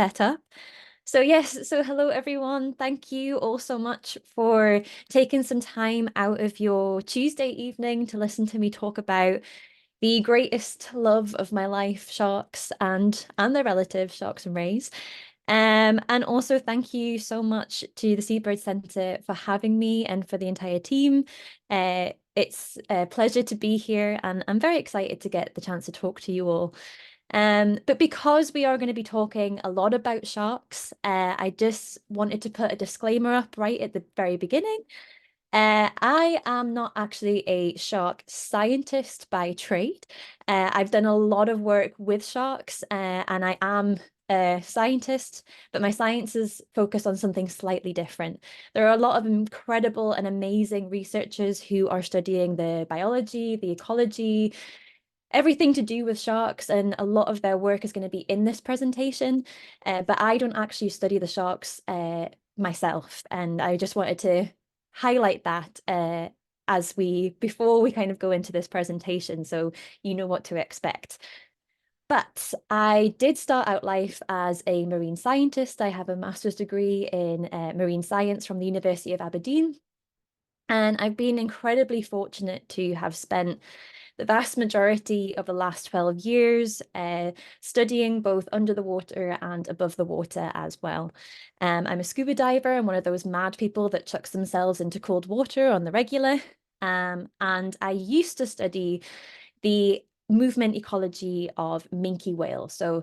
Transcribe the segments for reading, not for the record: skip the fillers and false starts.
set up. So yes, so hello everyone. Thank you all so much for taking some time out of your Tuesday evening to listen to me talk about the greatest love of my life, sharks and their relatives, sharks and rays. And also thank you so much to the Seabird Centre for having me and for the entire team. It's a pleasure to be here, and I'm very excited to get the chance to talk to you all. But because we are going to be talking a lot about sharks, I just wanted to put a disclaimer up right at the very beginning. I am not actually a shark scientist by trade. I've done a lot of work with sharks, and I am a scientist, but my sciences focus on something slightly different. There are a lot of incredible and amazing researchers who are studying the biology, the ecology, everything to do with sharks, and a lot of their work is going to be in this presentation. But I don't actually study the sharks myself, and I just wanted to highlight that before we kind of go into this presentation, so you know what to expect. But I did start out life as a marine scientist. I have a master's degree in marine science from the University of Aberdeen. And I've been incredibly fortunate to have spent the vast majority of the last 12 years studying both under the water and above the water as well. I'm a scuba diver. I'm one of those mad people that chucks themselves into cold water on the regular. And I used to study the movement ecology of minke whales. So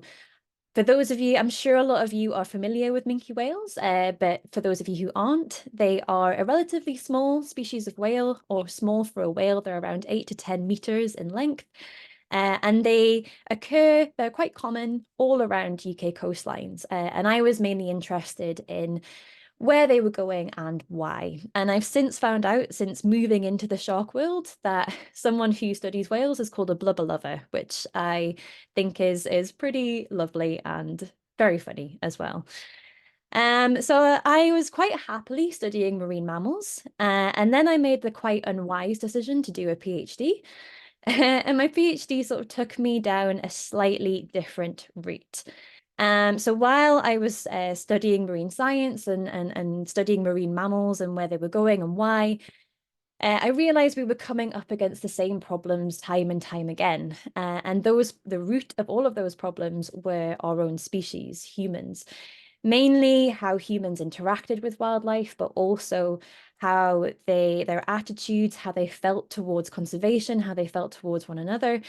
for those of you, I'm sure a lot of you are familiar with minke whales, but for those of you who aren't, they are a relatively small species of whale, or small for a whale. They're around 8 to 10 meters in length. And they're quite common all around UK coastlines. And I was mainly interested in where they were going and why. And I've since found out, since moving into the shark world, that someone who studies whales is called a blubber lover, which I think is pretty lovely and very funny as well. So I was quite happily studying marine mammals, and then I made the quite unwise decision to do a PhD. And my PhD sort of took me down a slightly different route. So while I was studying marine science and studying marine mammals and where they were going and why, I realized we were coming up against the same problems time and time again. And the root of all of those problems were our own species, humans. Mainly how humans interacted with wildlife, but also how their attitudes, how they felt towards conservation, how they felt towards one another.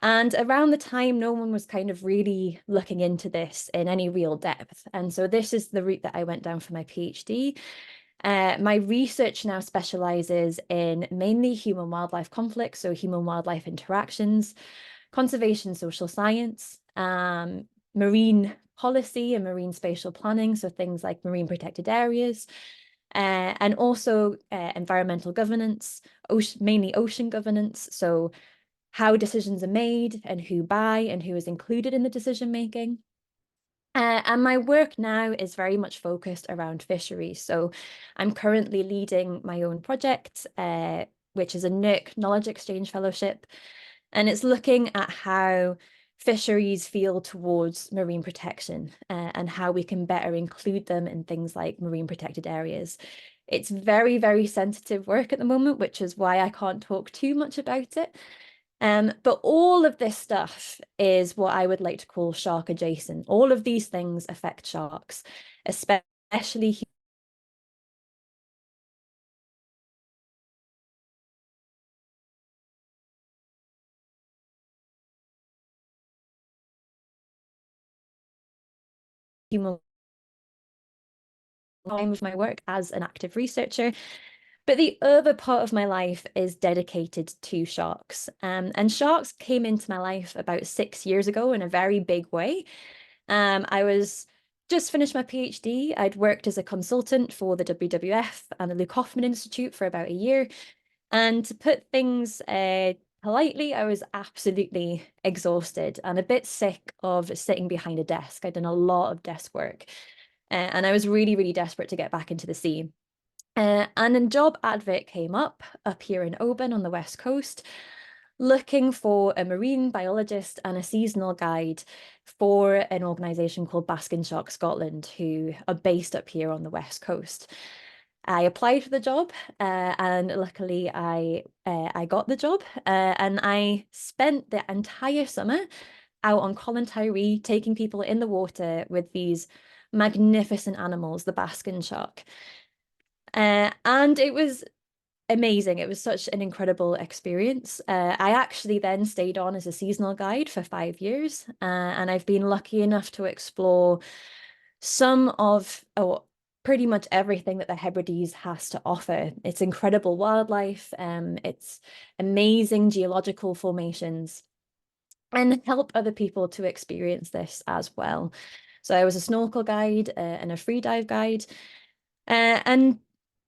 And around the time, no one was kind of really looking into this in any real depth. And so this is the route that I went down for my PhD. My research now specializes in mainly human-wildlife conflicts, so human-wildlife interactions, conservation social science, marine policy and marine spatial planning, so things like marine protected areas, and also environmental governance, mainly ocean governance, so how decisions are made and who buy and who is included in the decision making. And my work now is very much focused around fisheries. So I'm currently leading my own project, which is a NERC Knowledge Exchange Fellowship. And it's looking at how fisheries feel towards marine protection and how we can better include them in things like marine protected areas. It's very, very sensitive work at the moment, which is why I can't talk too much about it. But all of this stuff is what I would like to call shark adjacent. All of these things affect sharks, especially human time of my work as an active researcher. But the other part of my life is dedicated to sharks. And sharks came into my life about 6 years ago in a very big way. I was just finished my PhD. I'd worked as a consultant for the WWF and the Luke Hoffman Institute for about a year. And to put things politely, I was absolutely exhausted and a bit sick of sitting behind a desk. I'd done a lot of desk work, and I was really, really desperate to get back into the sea. And a job advert came up here in Oban on the West Coast. looking for a marine biologist and a seasonal guide for an organisation called Baskin Shark Scotland, who are based up here on the West Coast. I applied for the job, and luckily I got the job, and I spent the entire summer out on Colin Tyree, taking people in the water with these magnificent animals, the Baskin shark. And it was amazing. It was such an incredible experience. I actually then stayed on as a seasonal guide for 5 years, and I've been lucky enough to explore some of, oh, pretty much everything that the Hebrides has to offer. It's incredible wildlife, it's amazing geological formations, and help other people to experience this as well. So I was a snorkel guide and a free dive guide, and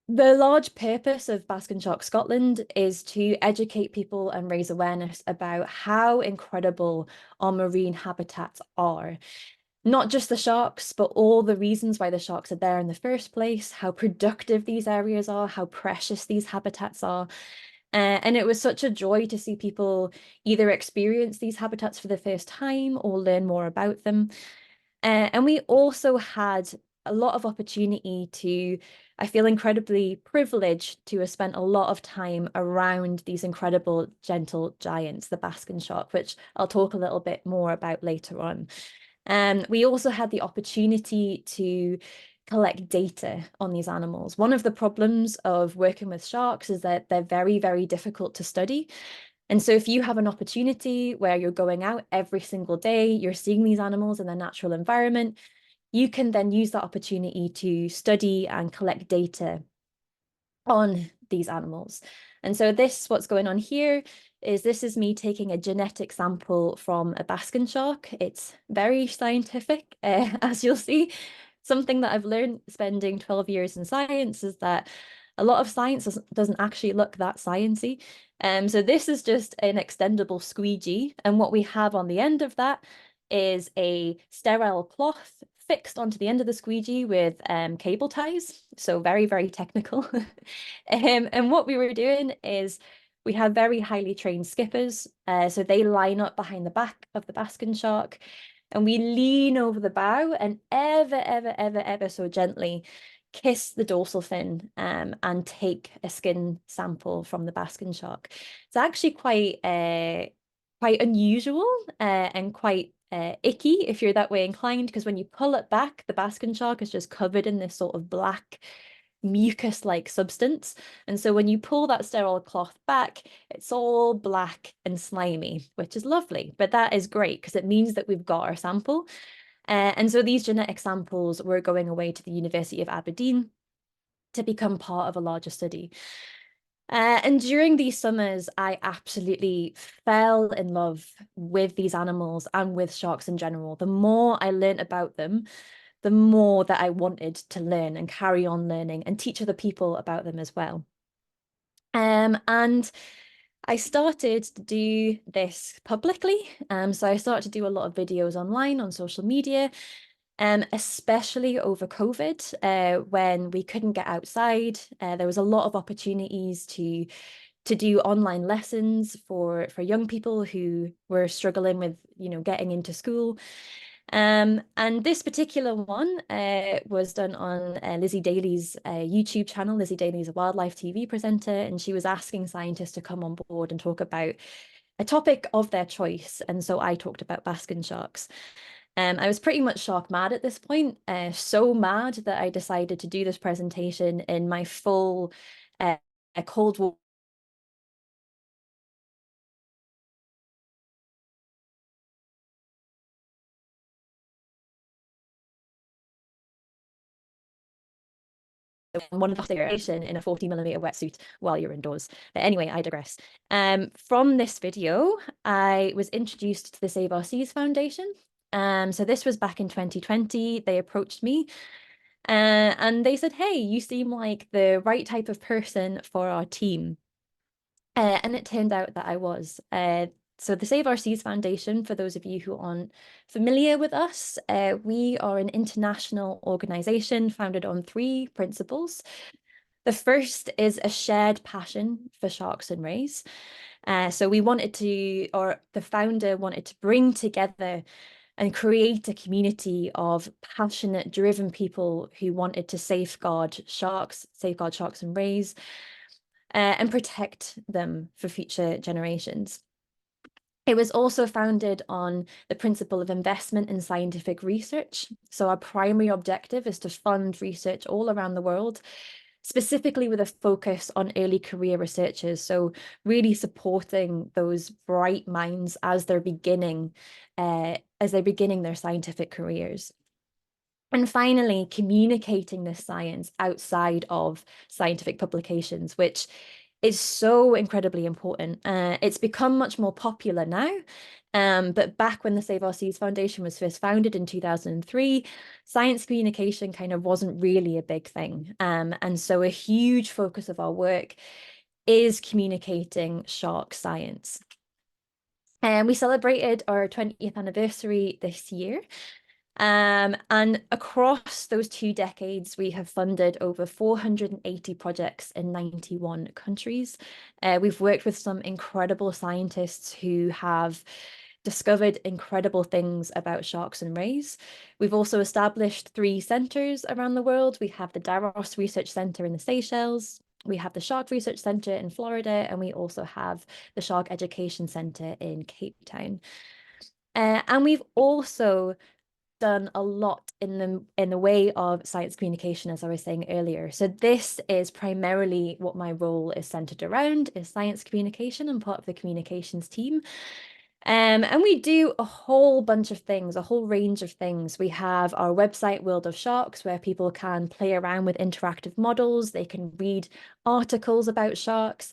the large purpose of Baskin Shark Scotland is to educate people and raise awareness about how incredible our marine habitats are. Not just the sharks, but all the reasons why the sharks are there in the first place, how productive these areas are, how precious these habitats are. And it was such a joy to see people either experience these habitats for the first time or learn more about them. And we also had a lot of opportunity to, I feel incredibly privileged to have spent a lot of time around these incredible gentle giants, the Baskin shark, which I'll talk a little bit more about later on. We also had the opportunity to collect data on these animals. One of the problems of working with sharks is that they're very, very difficult to study. And so if you have an opportunity where you're going out every single day, you're seeing these animals in their natural environment, you can then use that opportunity to study and collect data on these animals. And so what's going on here is this is me taking a genetic sample from a Baskin shark. It's very scientific, as you'll see. Something that I've learned spending 12 years in science is that a lot of science doesn't actually look that sciencey. So this is just an extendable squeegee. And what we have on the end of that is a sterile cloth fixed onto the end of the squeegee with cable ties. So very, very technical. And what we were doing is we have very highly trained skippers. So they line up behind the back of the Baskin shark, and we lean over the bow and ever so gently kiss the dorsal fin and take a skin sample from the Baskin shark. It's actually quite unusual and quite icky if you're that way inclined, because when you pull it back, the Baskin shark is just covered in this sort of black mucus-like substance. And so when you pull that sterile cloth back, it's all black and slimy, which is lovely. But that is great because it means that we've got our sample. And so these genetic samples were going away to the University of Aberdeen to become part of a larger study. And during these summers, I absolutely fell in love with these animals and with sharks in general. The more I learned about them, the more that I wanted to learn and carry on learning and teach other people about them as well. And I started to do this publicly. So I started to do a lot of videos online on social media, especially over COVID, when we couldn't get outside. There was a lot of opportunities to do online lessons for young people who were struggling with, getting into school. And this particular one was done on Lizzie Daly's YouTube channel. Lizzie Daly is a wildlife TV presenter, and she was asking scientists to come on board and talk about a topic of their choice. And so I talked about Baskin sharks. I was pretty much shark mad at this point, so mad that I decided to do this presentation in my full Cold War one of the duration in a 40mm wetsuit while you're indoors. But anyway, I digress. From this video, I was introduced to the Save Our Seas Foundation. So this was back in 2020. They approached me and they said, hey, you seem like the right type of person for our team. And it turned out that I was. So the Save Our Seas Foundation, for those of you who aren't familiar with us, we are an international organization founded on 3 principles. The first is a shared passion for sharks and rays. So we wanted to, or the founder wanted to bring together and create a community of passionate, driven people who wanted to safeguard sharks and rays, and protect them for future generations. It was also founded on the principle of investment in scientific research. So our primary objective is to fund research all around the world, specifically with a focus on early career researchers. So really supporting those bright minds as they're beginning their scientific careers. And finally, communicating this science outside of scientific publications, which is so incredibly important. It's become much more popular now. But back when the Save Our Seas Foundation was first founded in 2003, science communication kind of wasn't really a big thing. And so a huge focus of our work is communicating shark science. And we celebrated our 20th anniversary this year. And across those 2 decades, we have funded over 480 projects in 91 countries. We've worked with some incredible scientists who have discovered incredible things about sharks and rays. We've also established 3 centers around the world. We have the Daros Research Center in the Seychelles, we have the Shark Research Center in Florida, and we also have the Shark Education Center in Cape Town. And we've also done a lot in the way of science communication, as I was saying earlier. So this is primarily what my role is centered around, is science communication. I'm part of the communications team. And we do a whole bunch of things, a whole range of things. We have our website, World of Sharks, where people can play around with interactive models. They can read articles about sharks.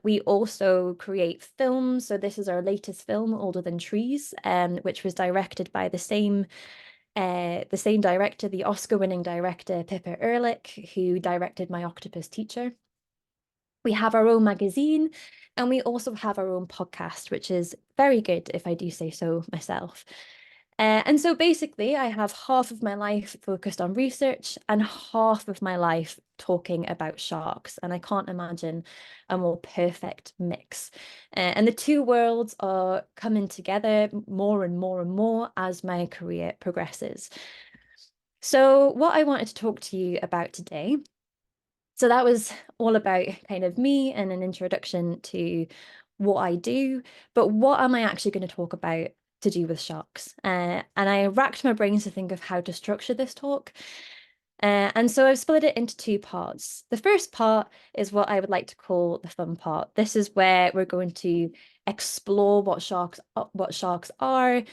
We also create films. So this is our latest film, Older Than Trees, which was directed by the same director, the Oscar-winning director, Pippa Ehrlich, who directed My Octopus Teacher. We have our own magazine, and we also have our own podcast, which is very good, if I do say so myself. And so basically, I have half of my life focused on research and half of my life talking about sharks. And I can't imagine a more perfect mix. And the two worlds are coming together more and more and more as my career progresses. So what I wanted to talk to you about today, so that was all about kind of me and an introduction to what I do, but what am I actually going to talk about to do with sharks? And I racked my brains to think of how to structure this talk. And so I've split it into 2 parts. The first part is what I would like to call the fun part. This is where we're going to explore what sharks are,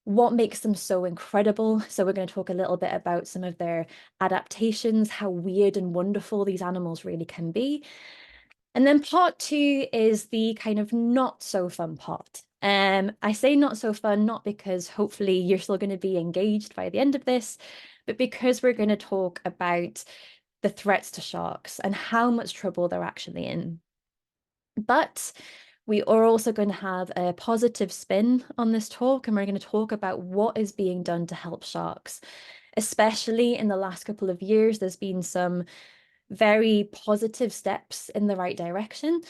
what makes them so incredible. So we're going to talk a little bit about some of their adaptations, how weird and wonderful these animals really can be. And then part 2 is the kind of not so fun part. I say not so fun, not because hopefully you're still going to be engaged by the end of this, but because we're going to talk about the threats to sharks and how much trouble they're actually in. But we are also going to have a positive spin on this talk, and we're going to talk about what is being done to help sharks. Especially in the last couple of years, there's been some very positive steps in the right direction.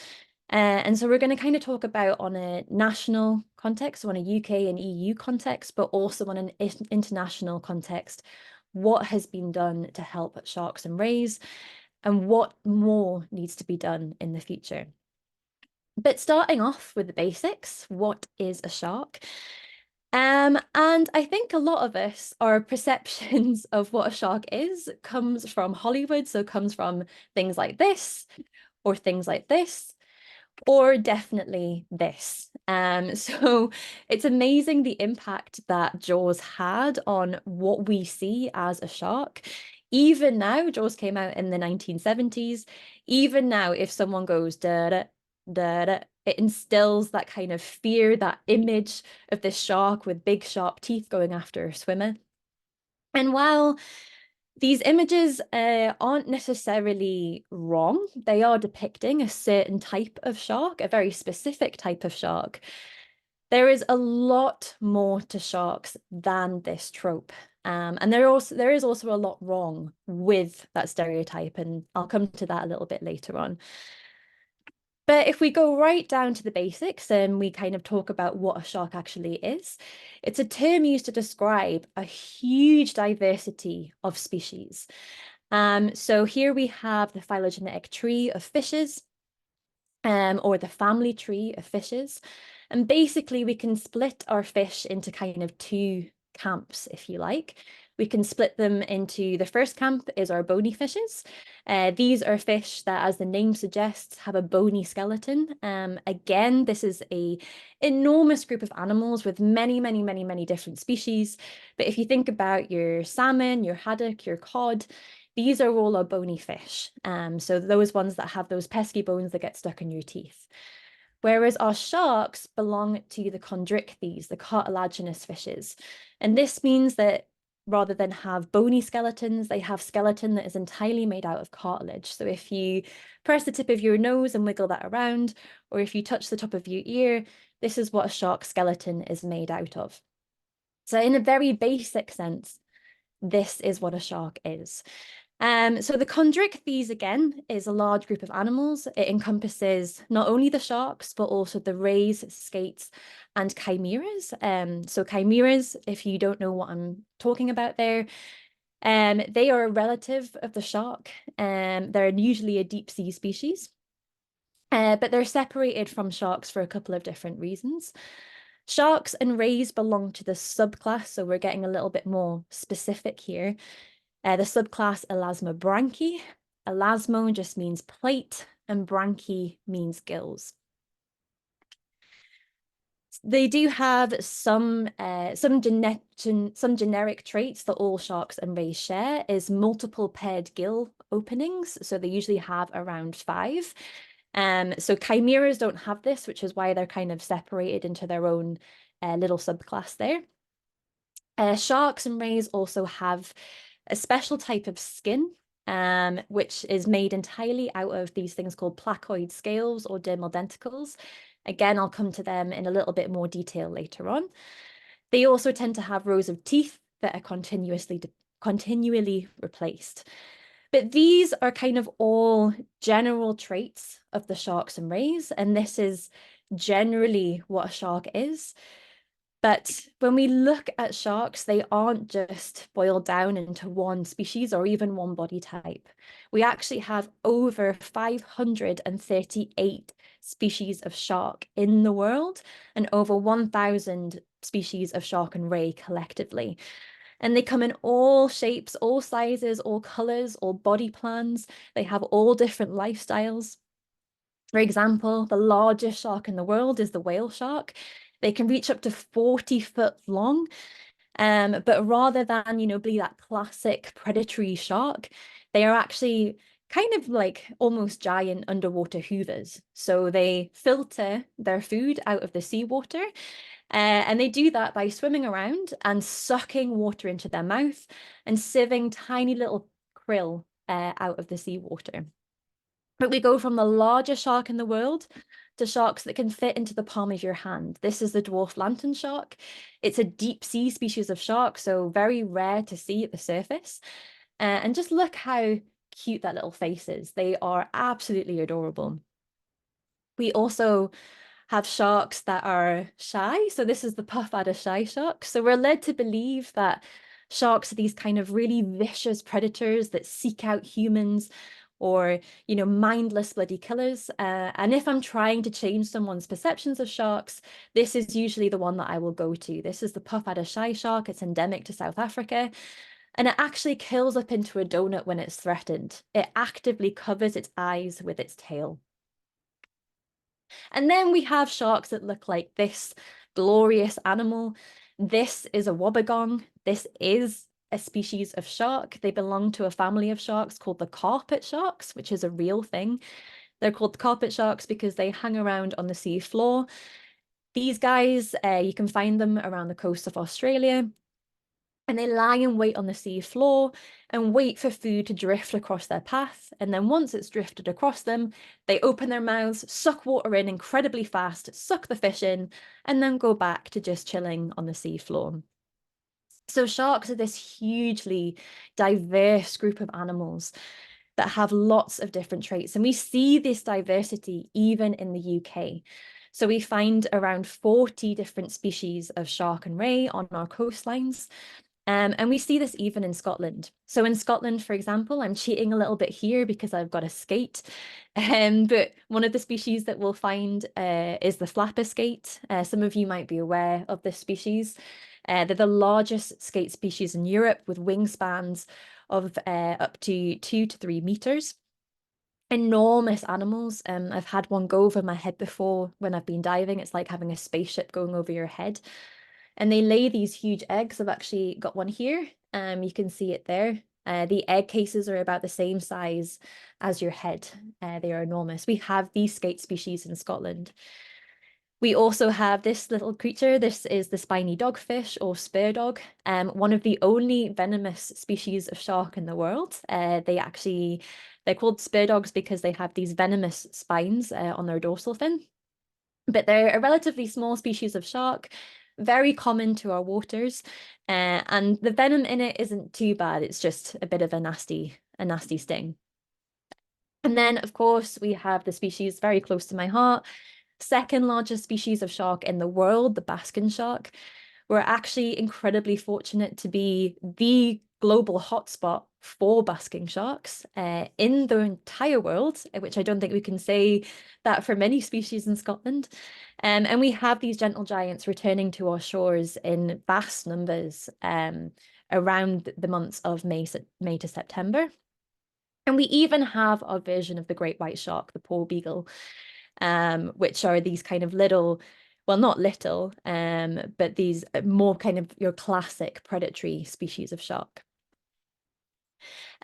And so we're going to kind of talk about on a national context, so on a UK and EU context, but also on an international context, what has been done to help sharks and rays, and what more needs to be done in the future. But starting off with the basics, what is a shark? And I think a lot of us, our perceptions of what a shark is comes from Hollywood, so comes from things like this, or things like this, or definitely this. So it's amazing the impact that Jaws had on what we see as a shark. Even now, Jaws came out in the 1970s. Even now, if someone goes da da da da, it instills that kind of fear, that image of this shark with big sharp teeth going after a swimmer. And while these images aren't necessarily wrong, they are depicting a certain type of shark, a very specific type of shark. There is a lot more to sharks than this trope. And there is also a lot wrong with that stereotype, and I'll come to that a little bit later on. But if we go right down to the basics and we kind of talk about what a shark actually is, it's a term used to describe a huge diversity of species. So here we have the phylogenetic tree of fishes, or the family tree of fishes. And basically, we can split our fish into kind of two camps, if you like. We can split them into the first camp is our bony fishes. These are fish that, as the name suggests, have a bony skeleton. Again, this is a enormous group of animals with many, many, many, many different species. But if you think about your salmon, your haddock, your cod, these are all our bony fish. So those ones that have those pesky bones that get stuck in your teeth. Whereas our sharks belong to the chondrichthyes, the cartilaginous fishes. And this means that rather than have bony skeletons, they have skeleton that is entirely made out of cartilage. So if you press the tip of your nose and wiggle that around, or if you touch the top of your ear, this is what a shark skeleton is made out of. So in a very basic sense, this is what a shark is. So the chondrichthyes, again, is a large group of animals. It encompasses not only the sharks, but also the rays, skates, and chimeras. So chimeras, if you don't know what I'm talking about there, they are a relative of the shark. They're usually a deep sea species, but they're separated from sharks for a couple of different reasons. Sharks and rays belong to the subclass, so we're getting a little bit more specific here. The subclass Elasmobranchi. Elasmo just means plate, and branchi means gills. They do have some generic traits that all sharks and rays share is multiple paired gill openings. So they usually have around 5. So chimeras don't have this, which is why they're kind of separated into their own little subclass there. Sharks and rays also have a special type of skin, which is made entirely out of these things called placoid scales or dermal denticles. Again, I'll come to them in a little bit more detail later on. They also tend to have rows of teeth that are continually replaced. But these are kind of all general traits of the sharks and rays, and this is generally what a shark is. But when we look at sharks, they aren't just boiled down into one species or even one body type. We actually have over 538 species of shark in the world and over 1,000 species of shark and ray collectively. And they come in all shapes, all sizes, all colors, all body plans. They have all different lifestyles. For example, the largest shark in the world is the whale shark. They can reach up to 40 foot long. But rather than, be that classic predatory shark, they are actually kind of like almost giant underwater hoovers. So they filter their food out of the seawater. And they do that by swimming around and sucking water into their mouth and sieving tiny little krill out of the seawater. But we go from the largest shark in the world to sharks that can fit into the palm of your hand. This is the dwarf lantern shark. It's a deep sea species of shark, so very rare to see at the surface. And just look how cute that little face is. They are absolutely adorable. We also have sharks that are shy. So this is the puff adder shy shark. So we're led to believe that sharks are these kind of really vicious predators that seek out humans or, mindless bloody killers. And if I'm trying to change someone's perceptions of sharks, this is usually the one that I will go to. This is the puff adder shy shark. It's endemic to South Africa. And it actually curls up into a donut when it's threatened. It actively covers its eyes with its tail. And then we have sharks that look like this glorious animal. This is a wobbegong. This is a species of shark. They belong to a family of sharks called the carpet sharks, which is a real thing. They're called carpet sharks because they hang around on the sea floor. These guys, you can find them around the coast of Australia. And they lie in wait on the sea floor and wait for food to drift across their path. And then once it's drifted across them, they open their mouths, suck water in incredibly fast, suck the fish in, and then go back to just chilling on the sea floor. So sharks are this hugely diverse group of animals that have lots of different traits. And we see this diversity even in the UK. So we find around 40 different species of shark and ray on our coastlines. And we see this even in Scotland. So in Scotland, for example, I'm cheating a little bit here because I've got a skate. But one of the species that we'll find is the flapper skate. Some of you might be aware of this species. They're the largest skate species in Europe with wingspans of up to 2 to 3 meters. Enormous animals. I've had one go over my head before when I've been diving. It's like having a spaceship going over your head. And they lay these huge eggs. I've actually got one here. You can see it there. The egg cases are about the same size as your head. They are enormous. We have these skate species in Scotland. We also have this little creature. This is the spiny dogfish or spur dog, one of the only venomous species of shark in the world. They're called spur dogs because they have these venomous spines on their dorsal fin. But they're a relatively small species of shark, very common to our waters. And the venom in it isn't too bad. It's just a bit of a nasty sting. And then, of course, we have the species very close to my heart, second largest species of shark in the world, the basking shark. We're actually incredibly fortunate to be the global hotspot for basking sharks in the entire world, which I don't think we can say that for many species in Scotland. And we have these gentle giants returning to our shores in vast numbers around the months of May to September. And we even have our version of the great white shark, the poor beagle, which are these kind of little, well, not little, but these more kind of your classic predatory species of shark.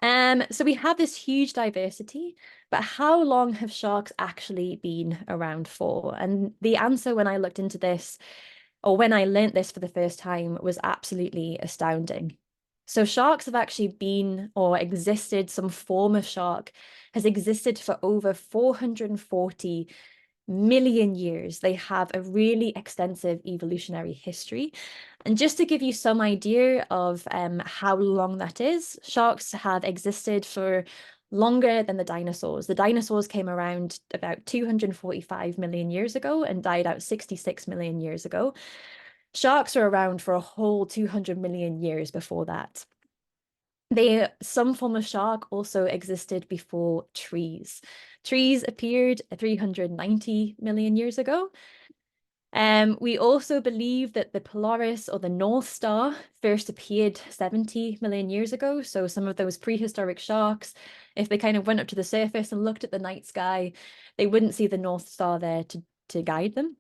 So we have this huge diversity, but how long have sharks actually been around for? And the answer when I looked into this, or when I learnt this for the first time, was absolutely astounding. So sharks have actually been or existed, some form of shark has existed for over 440 million years. They have a really extensive evolutionary history. And just to give you some idea of how long that is, sharks have existed for longer than the dinosaurs. The dinosaurs came around about 245 million years ago and died out 66 million years ago. Sharks are around for a whole 200 million years before that. Some form of shark also existed before trees. Trees appeared 390 million years ago. We also believe that the Polaris or the North Star first appeared 70 million years ago. So some of those prehistoric sharks, if they kind of went up to the surface and looked at the night sky, they wouldn't see the North Star there to guide them.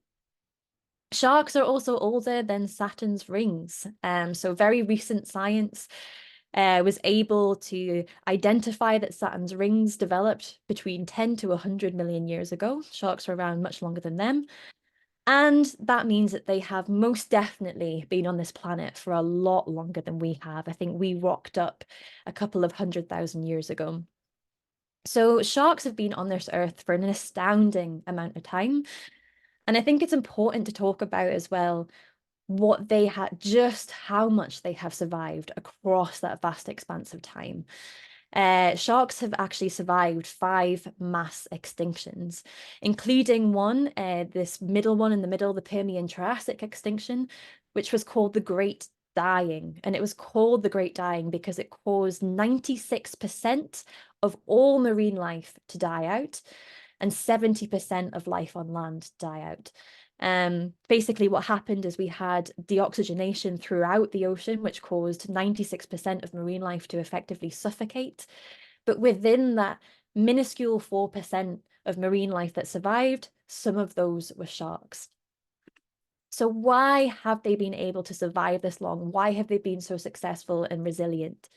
Sharks are also older than Saturn's rings. So very recent science was able to identify that Saturn's rings developed between 10 to 100 million years ago. Sharks are around much longer than them. And that means that they have most definitely been on this planet for a lot longer than we have. I think we rocked up a couple of 100,000 years ago. So sharks have been on this earth for an astounding amount of time. And I think it's important to talk about as well what they had, just how much they have survived across that vast expanse of time. Sharks have actually survived 5 mass extinctions, including one, this middle one in the middle, the Permian-Triassic extinction, which was called the Great Dying. And it was called the Great Dying because it caused 96% of all marine life to die out and 70% of life on land die out. Basically what happened is we had deoxygenation throughout the ocean, which caused 96% of marine life to effectively suffocate. But within that minuscule 4% of marine life that survived, some of those were sharks. So why have they been able to survive this long? Why have they been so successful and resilient?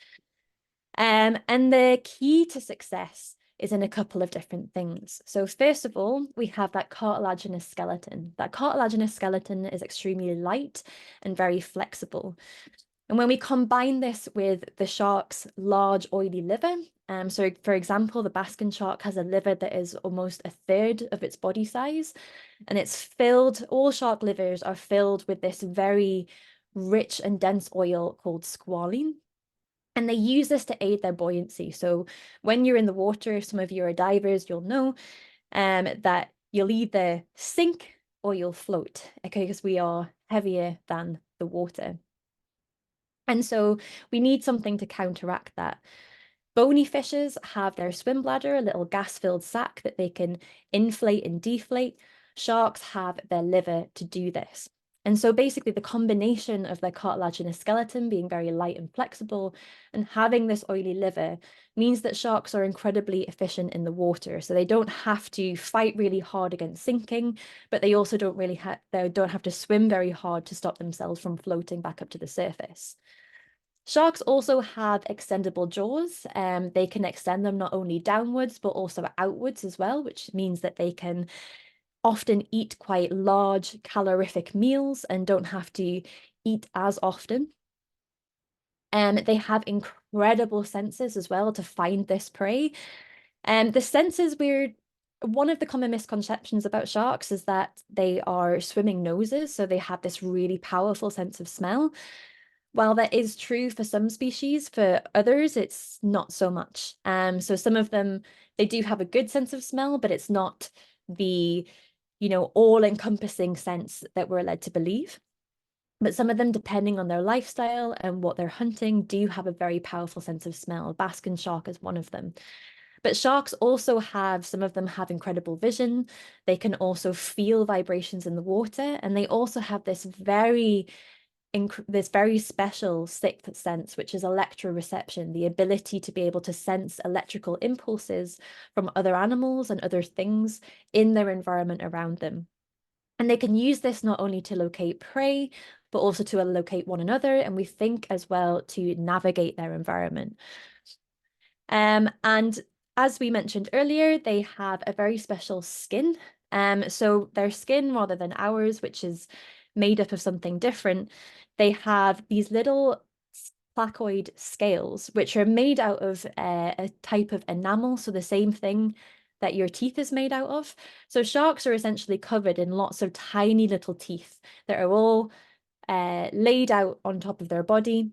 And the key to success is in a couple of different things. So first of all, we have that cartilaginous skeleton. That cartilaginous skeleton is extremely light and very flexible. And when we combine this with the shark's large oily liver, so for example, the basking shark has a liver that is almost a third of its body size, and it's filled, all shark livers are filled with this very rich and dense oil called squalene. And they use this to aid their buoyancy. So when you're in the water, some of you are divers, you'll know that you'll either sink or you'll float, okay, because we are heavier than the water. And so we need something to counteract that. Bony fishes have their swim bladder, a little gas-filled sac that they can inflate and deflate. Sharks have their liver to do this. And so basically the combination of their cartilaginous skeleton being very light and flexible and having this oily liver means that sharks are incredibly efficient in the water. So they don't have to fight really hard against sinking, but they also don't have to swim very hard to stop themselves from floating back up to the surface. Sharks also have extendable jaws. They can extend them not only downwards, but also outwards as well, which means that they can often eat quite large calorific meals and don't have to eat as often. They have incredible senses as well to find this prey. The senses one of the common misconceptions about sharks is that they are swimming noses, so they have this really powerful sense of smell. While that is true for some species, for others, it's not so much. So some of them, they do have a good sense of smell, but it's not the, all-encompassing sense that we're led to believe. But some of them, depending on their lifestyle and what they're hunting, do have a very powerful sense of smell. Baskin shark is one of them. But sharks also some of them have incredible vision. They can also feel vibrations in the water, and they also have this very special sixth sense, which is electroreception, the ability to be able to sense electrical impulses from other animals and other things in their environment around them. And they can use this not only to locate prey, but also to locate one another, and we think as well to navigate their environment. And as we mentioned earlier, they have a very special skin. So their skin, rather than ours, which is made up of something different, they have these little placoid scales, which are made out of a type of enamel, so the same thing that your teeth is made out of. So sharks are essentially covered in lots of tiny little teeth that are all laid out on top of their body,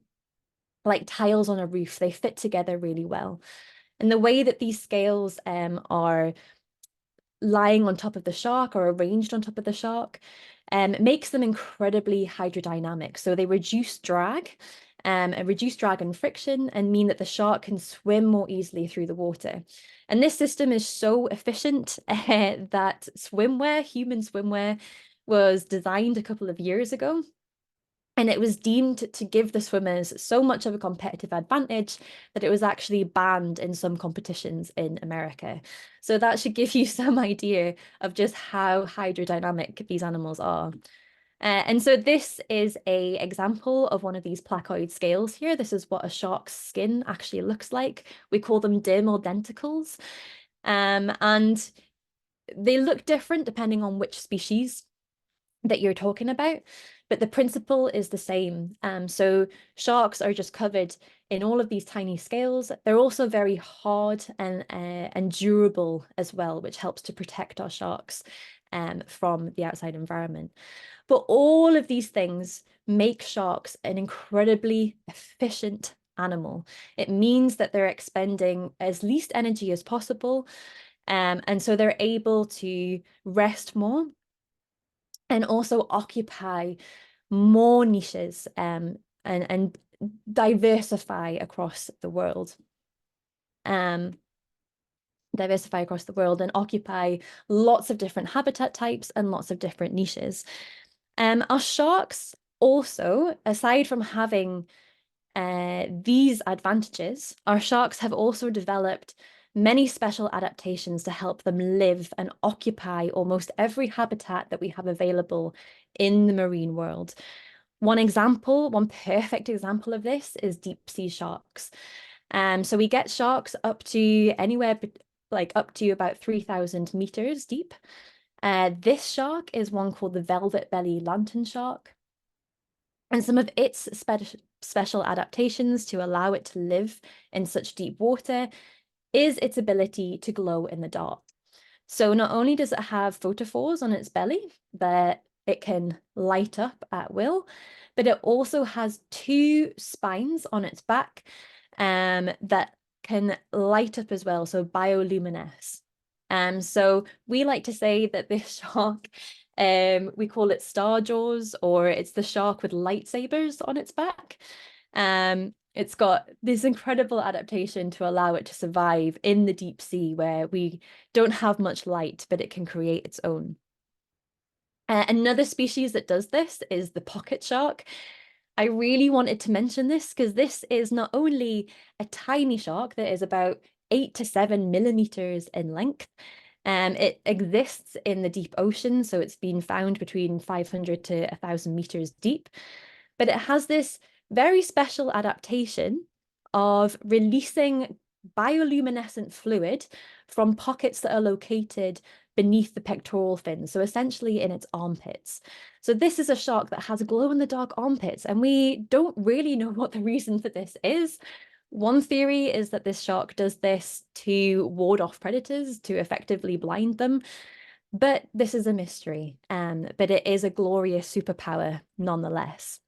like tiles on a roof. They fit together really well. And the way that these scales are lying on top of the shark or arranged on top of the shark makes them incredibly hydrodynamic. So they reduce drag and friction and mean that the shark can swim more easily through the water. And this system is so efficient that human swimwear, was designed a couple of years ago. And it was deemed to give the swimmers so much of a competitive advantage that it was actually banned in some competitions in America. So that should give you some idea of just how hydrodynamic these animals are. And so this is an example of one of these placoid scales here. This is what a shark's skin actually looks like. We call them dermal denticles. And they look different depending on which species that you're talking about, but the principle is the same. So sharks are just covered in all of these tiny scales. They're also very hard and durable as well, which helps to protect our sharks from the outside environment. But all of these things make sharks an incredibly efficient animal. It means that they're expending as least energy as possible. And so they're able to rest more and also occupy more niches and diversify across the world. Diversify across the world and occupy lots of different habitat types and lots of different niches. Our sharks also, aside from having these advantages, our sharks have also developed many special adaptations to help them live and occupy almost every habitat that we have available in the marine world. One perfect example of this is deep sea sharks. So we get sharks up to up to about 3,000 meters deep. This shark is one called the velvet belly lantern shark. And some of its special adaptations to allow it to live in such deep water is its ability to glow in the dark. So not only does it have photophores on its belly that it can light up at will, but it also has two spines on its back that can light up as well, so bioluminesce. So we like to say that this shark, we call it star jaws, or it's the shark with lightsabers on its back. It's got this incredible adaptation to allow it to survive in the deep sea where we don't have much light, but it can create its own. Another species that does this is the pocket shark. I really wanted to mention this because this is not only a tiny shark that is about 8 to 7 millimeters in length. It exists in the deep ocean, so it's been found between 500 to 1,000 meters deep. But it has this very special adaptation of releasing bioluminescent fluid from pockets that are located beneath the pectoral fin, so essentially in its armpits. So this is a shark that has glow-in-the-dark armpits, and we don't really know what the reason for this is. One theory is that this shark does this to ward off predators, to effectively blind them, but this is a mystery, but it is a glorious superpower nonetheless.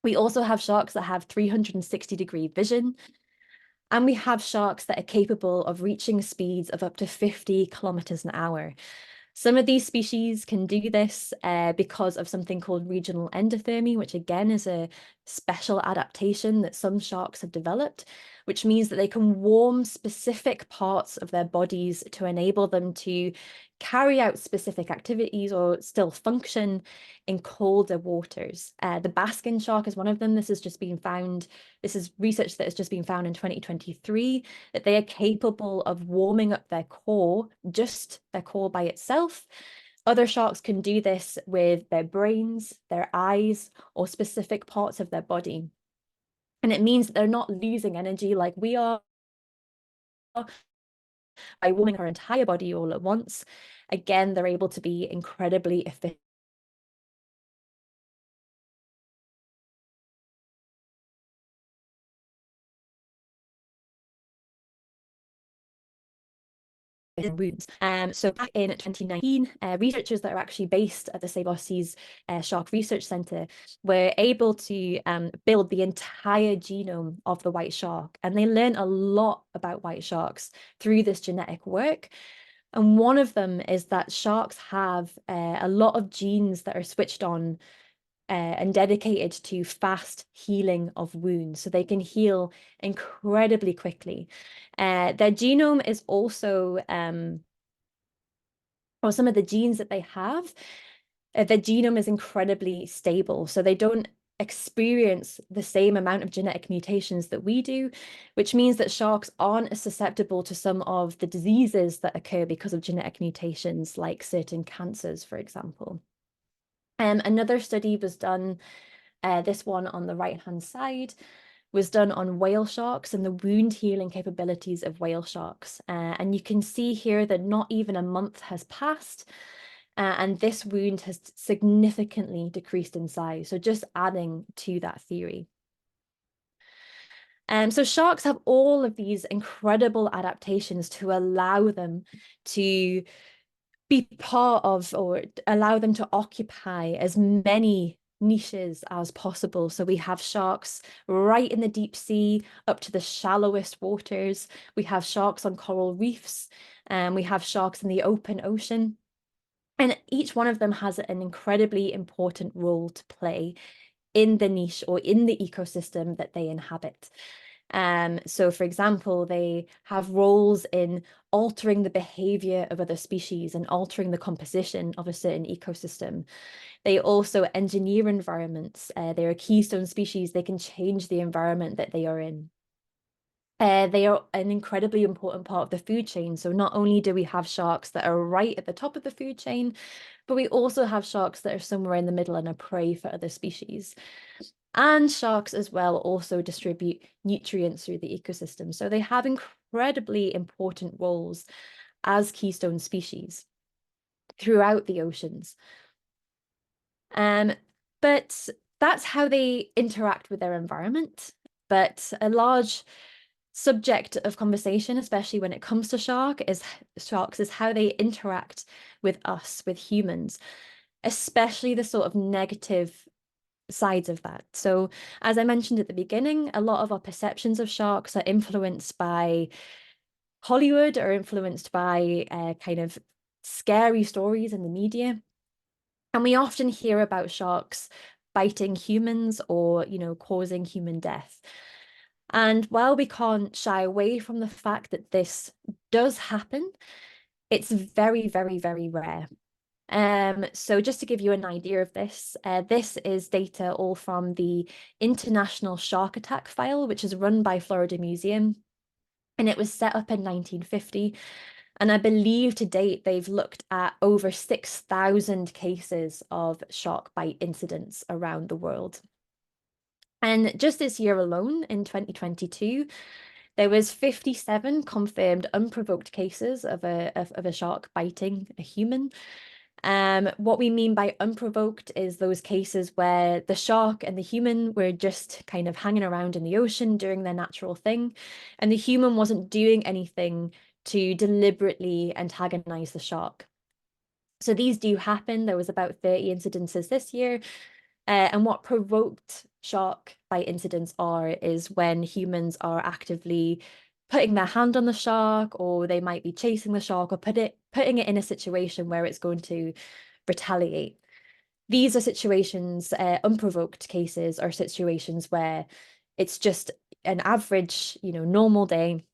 We also have sharks that have 360-degree vision, and we have sharks that are capable of reaching speeds of up to 50 kilometers an hour. Some of these species can do this because of something called regional endothermy, which again is a special adaptation that some sharks have developed, which means that they can warm specific parts of their bodies to enable them to carry out specific activities or still function in colder waters. The basking shark is one of them. This has just been found, this is research that has just been found in 2023, that they are capable of warming up their core, just their core by itself. Other sharks can do this with their brains, their eyes, or specific parts of their body. And it means that they're not losing energy like we are by warming our entire body all at once. Again, they're able to be incredibly efficient. Wounds. So back in 2019, researchers that are actually based at the Save Our Seas Shark Research Centre were able to build the entire genome of the white shark, and they learned a lot about white sharks through this genetic work. And one of them is that sharks have a lot of genes that are switched on and dedicated to fast healing of wounds. So they can heal incredibly quickly. Their genome is also, or some of the genes that they have, their genome is incredibly stable. So they don't experience the same amount of genetic mutations that we do, which means that sharks aren't as susceptible to some of the diseases that occur because of genetic mutations, like certain cancers, for example. Another study was done, this one on the right-hand side, was done on whale sharks and the wound healing capabilities of whale sharks. And you can see here that not even a month has passed, and this wound has significantly decreased in size. So just adding to that theory. So sharks have all of these incredible adaptations to allow them to be part of, or allow them to occupy as many niches as possible. So we have sharks right in the deep sea up to the shallowest waters. We have sharks on coral reefs, and we have sharks in the open ocean. And each one of them has an incredibly important role to play in the niche or in the ecosystem that they inhabit. So for example, they have roles in altering the behavior of other species and altering the composition of a certain ecosystem. They also engineer environments. They're a keystone species. They can change the environment that they are in. They are an incredibly important part of the food chain. So not only do we have sharks that are right at the top of the food chain, but we also have sharks that are somewhere in the middle and are prey for other species. And sharks as well also distribute nutrients through the ecosystem. So they have incredibly important roles as keystone species throughout the oceans. But that's how they interact with their environment. But a large subject of conversation, especially when it comes to sharks, is how they interact with us, with humans, especially the sort of negative sides of that. So, as I mentioned at the beginning, a lot of our perceptions of sharks are influenced by Hollywood, or influenced by kind of scary stories in the media. And we often hear about sharks biting humans or, causing human death. And while we can't shy away from the fact that this does happen, it's very, very, very rare. So just to give you an idea of this, this is data all from the International Shark Attack File, which is run by Florida Museum. And it was set up in 1950. And I believe to date, they've looked at over 6,000 cases of shark bite incidents around the world. And just this year alone, in 2022, there was 57 confirmed unprovoked cases of a shark biting a human. What we mean by unprovoked is those cases where the shark and the human were just kind of hanging around in the ocean doing their natural thing, and the human wasn't doing anything to deliberately antagonize the shark. So these do happen. There was about 30 incidences this year. And what provoked shark bite incidents is when humans are actively putting their hand on the shark, or they might be chasing the shark, or putting it in a situation where it's going to retaliate. These are situations, unprovoked cases are situations where it's just an average, normal day,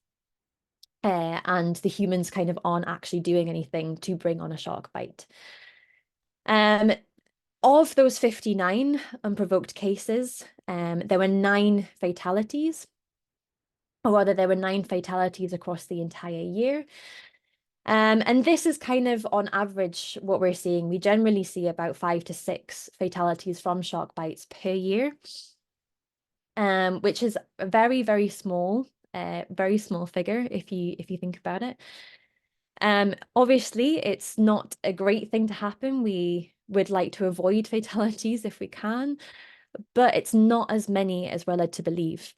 and the humans kind of aren't actually doing anything to bring on a shark bite. Of those 59 unprovoked cases, there were 9 fatalities, or rather, there were 9 fatalities across the entire year. And this is kind of on average what we're seeing. We generally see about 5 to 6 fatalities from shark bites per year, which is a very, very small figure if you think about it. Obviously, it's not a great thing to happen. We would like to avoid fatalities if we can, but it's not as many as we're led to believe.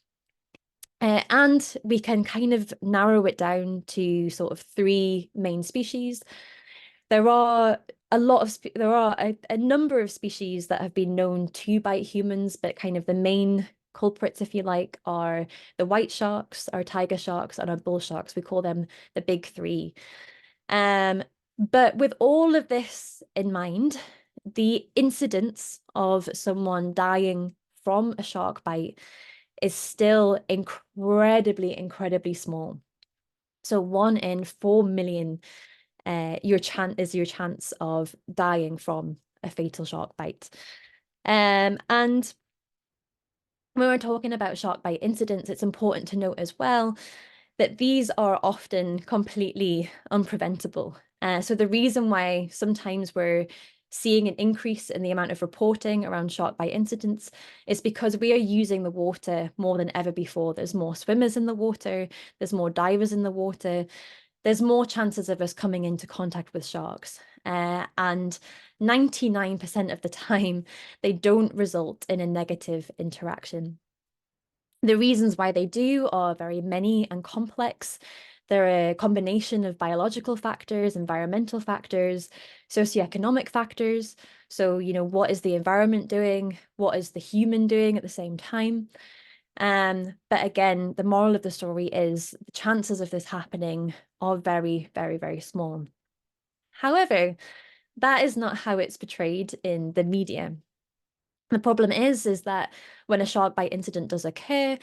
And we can kind of narrow it down to sort of 3 main species. There are a number of species that have been known to bite humans, but kind of the main culprits, if you like, are the white sharks, our tiger sharks, and our bull sharks. We call them the big 3. But with all of this in mind, the incidence of someone dying from a shark bite is still incredibly, incredibly small. So 1 in 4 million, your chance of dying from a fatal shark bite. And when we're talking about shark bite incidents, it's important to note as well that these are often completely unpreventable. So the reason why sometimes we're seeing an increase in the amount of reporting around shark bite incidents is because we are using the water more than ever before. There's more swimmers in the water, there's more divers in the water, there's more chances of us coming into contact with sharks. And 99% of the time, they don't result in a negative interaction. The reasons why they do are very many and complex. They're a combination of biological factors, environmental factors, socioeconomic factors. So, what is the environment doing? What is the human doing at the same time? But again, the moral of the story is the chances of this happening are very, very, very small. However, that is not how it's portrayed in the media. The problem is that when a shark bite incident does occur,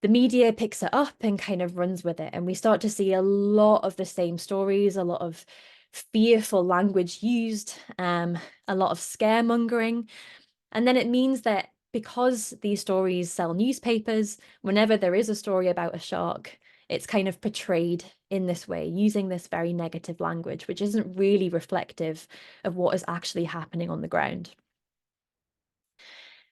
the media picks it up and kind of runs with it. And we start to see a lot of the same stories, a lot of fearful language used, a lot of scaremongering. And then it means that because these stories sell newspapers, whenever there is a story about a shark, it's kind of portrayed in this way, using this very negative language, which isn't really reflective of what is actually happening on the ground.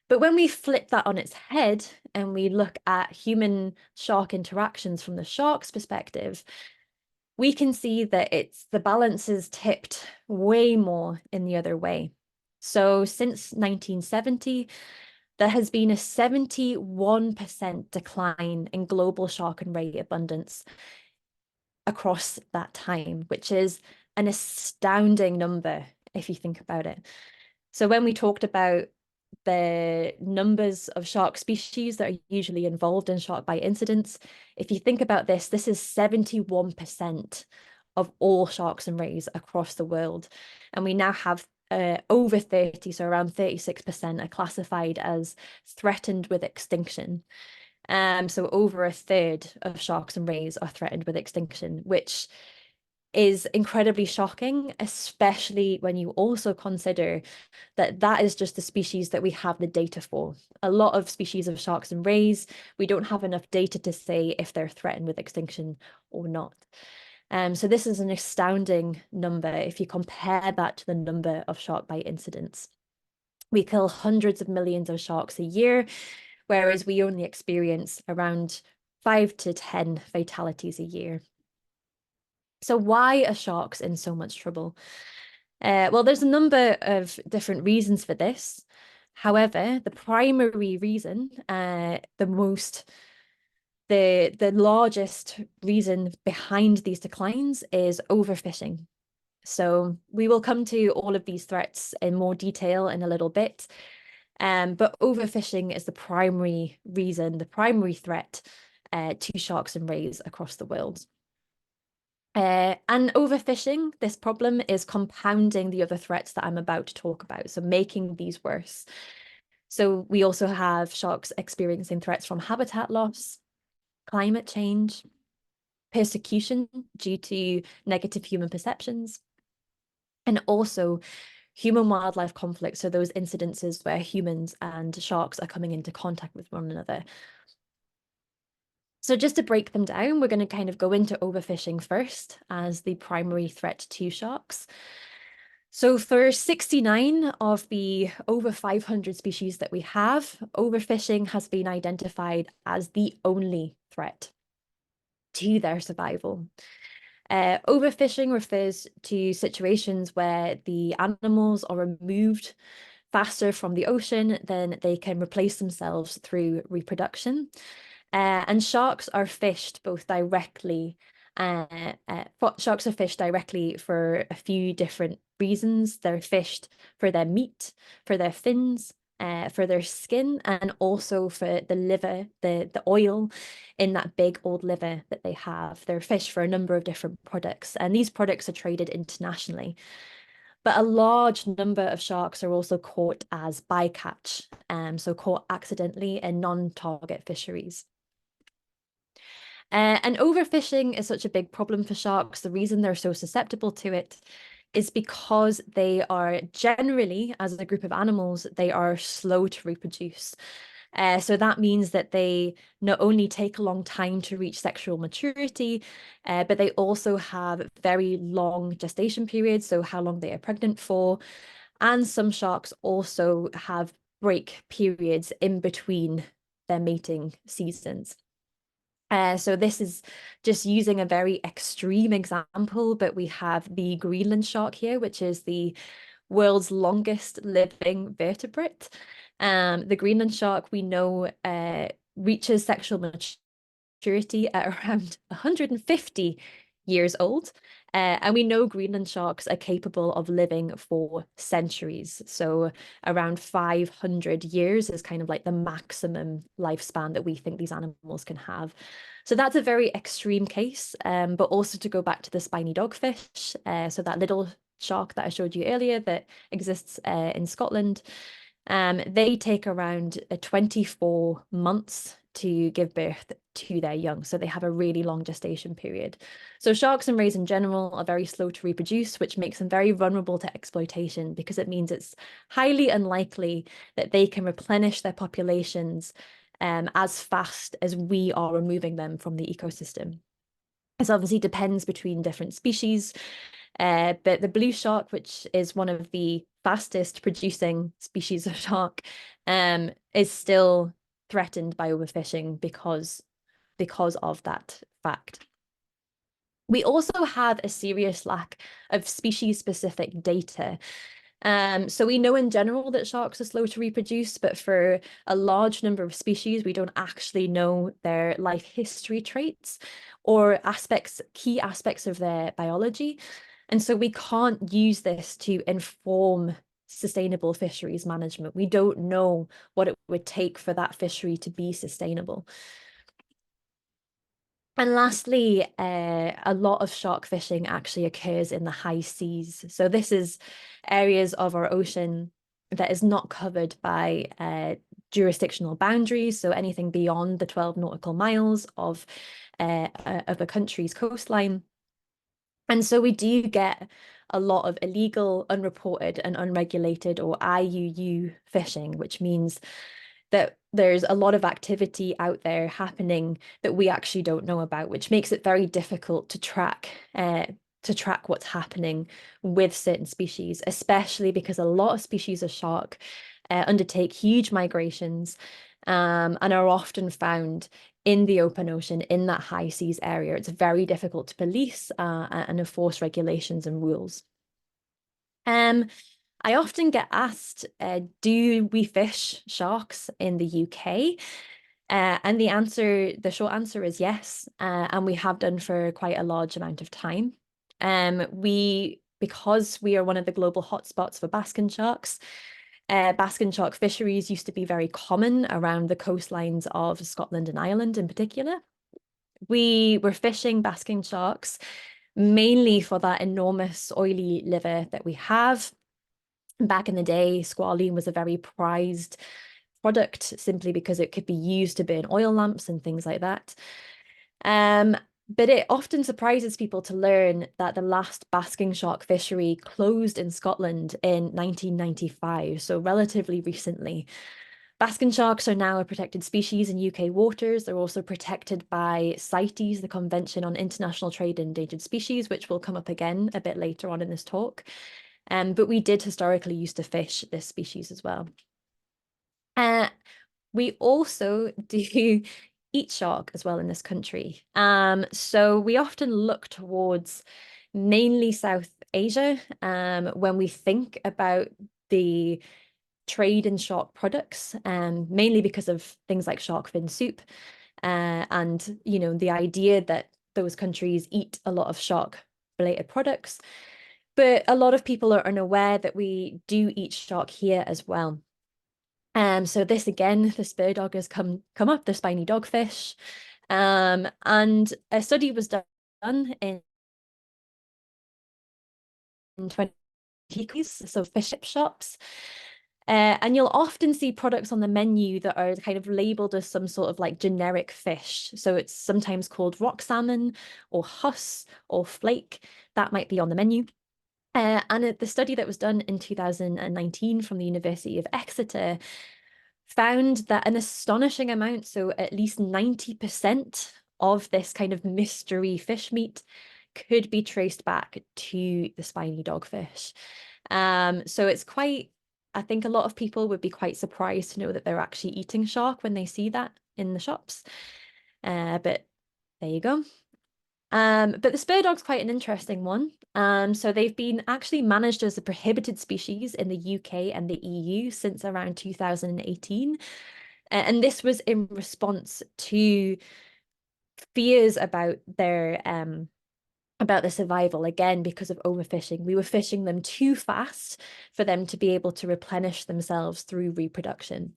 But when we flip that on its head and we look at human shark interactions from the shark's perspective, we can see that the balance is tipped way more in the other way. So since 1970, there has been a 71% decline in global shark and ray abundance across that time, which is an astounding number if you think about it. So when we talked about the numbers of shark species that are usually involved in shark bite incidents, if you think about this, this is 71% of all sharks and rays across the world. And we now have over 30, so around 36% are classified as threatened with extinction. So over a third of sharks and rays are threatened with extinction, which is incredibly shocking, especially when you also consider that that is just the species that we have the data for. A lot of species of sharks and rays, we don't have enough data to say if they're threatened with extinction or not. So this is an astounding number if you compare that to the number of shark bite incidents. We kill hundreds of millions of sharks a year, whereas we only experience around 5 to 10 fatalities a year. So why are sharks in so much trouble? Well, there's a number of different reasons for this. However, the primary reason, the largest reason behind these declines is overfishing. So we will come to all of these threats in more detail in a little bit. But overfishing is the primary reason, the primary threat to sharks and rays across the world. And overfishing, this problem is compounding the other threats that I'm about to talk about, so making these worse. So we also have sharks experiencing threats from habitat loss, climate change, persecution due to negative human perceptions, and also human-wildlife conflicts, so those incidences where humans and sharks are coming into contact with one another. So just to break them down, we're going to kind of go into overfishing first as the primary threat to sharks. So for 69 of the over 500 species that we have, overfishing has been identified as the only threat to their survival. Overfishing refers to situations where the animals are removed faster from the ocean than they can replace themselves through reproduction. And sharks are fished both directly. Sharks are fished directly for a few different reasons. They're fished for their meat, for their fins, for their skin, and also for the liver, the oil in that big old liver that they have. They're fished for a number of different products, and these products are traded internationally. But a large number of sharks are also caught as bycatch, so caught accidentally in non-target fisheries. And overfishing is such a big problem for sharks. The reason they're so susceptible to it is because they are generally, as a group of animals, they are slow to reproduce. So that means that they not only take a long time to reach sexual maturity, but they also have very long gestation periods, so how long they are pregnant for. And some sharks also have break periods in between their mating seasons. So this is just using a very extreme example, but we have the Greenland shark here, which is the world's longest living vertebrate. The Greenland shark, we know, reaches sexual maturity at around 150 years old. And we know Greenland sharks are capable of living for centuries. So around 500 years is kind of like the maximum lifespan that we think these animals can have. So that's a very extreme case. But also to go back to the spiny dogfish, so that little shark that I showed you earlier that exists in Scotland, they take around 24 months to give birth to their young. So they have a really long gestation period. So sharks and rays in general are very slow to reproduce, which makes them very vulnerable to exploitation because it means it's highly unlikely that they can replenish their populations as fast as we are removing them from the ecosystem. This obviously depends between different species. But the blue shark, which is one of the fastest producing species of shark, is still threatened by overfishing because of that fact. We also have a serious lack of species-specific data. So we know in general that sharks are slow to reproduce, but for a large number of species, we don't actually know their life history traits or key aspects of their biology. And so we can't use this to inform sustainable fisheries management. We don't know what it would take for that fishery to be sustainable. And lastly, a lot of shark fishing actually occurs in the high seas. So this is areas of our ocean that is not covered by jurisdictional boundaries. So anything beyond the 12 nautical miles of a country's coastline. And so we do get a lot of illegal, unreported, and unregulated, or IUU fishing, which means that there's a lot of activity out there happening that we actually don't know about, which makes it very difficult to track what's happening with certain species, especially because a lot of species of shark undertake huge migrations and are often found in the open ocean, in that high seas area. It's very difficult to police and enforce regulations and rules. I often get asked, do we fish sharks in the UK? And the short answer is yes, and we have done for quite a large amount of time. Because we are one of the global hotspots for basking sharks, basking shark fisheries used to be very common around the coastlines of Scotland and Ireland in particular. We were fishing basking sharks mainly for that enormous oily liver that we have. Back in the day, squalene was a very prized product simply because it could be used to burn oil lamps and things like that. But it often surprises people to learn that the last basking shark fishery closed in Scotland in 1995, so relatively recently. Basking sharks are now a protected species in UK waters. They're also protected by CITES, the Convention on International Trade in Endangered Species, which will come up again a bit later on in this talk. But we did historically used to fish this species as well. We also do eat shark as well in this country. So we often look towards mainly South Asia when we think about the trade in shark products, mainly because of things like shark fin soup, and the idea that those countries eat a lot of shark related products. But a lot of people are unaware that we do eat shark here as well. So this again, the spur dog has come up, the spiny dogfish. And a study was done in 20 so fish shops. And you'll often see products on the menu that are kind of labeled as some sort of like generic fish. So it's sometimes called rock salmon or huss or flake. That might be on the menu. And the study that was done in 2019 from the University of Exeter found that an astonishing amount, so at least 90% of this kind of mystery fish meat could be traced back to the spiny dogfish. So it's quite, I think a lot of people would be quite surprised to know that they're actually eating shark when they see that in the shops. But there you go. But the spur dog's quite an interesting one. So they've been actually managed as a prohibited species in the UK and the EU since around 2018. And this was in response to fears about their survival, again, because of overfishing. We were fishing them too fast for them to be able to replenish themselves through reproduction.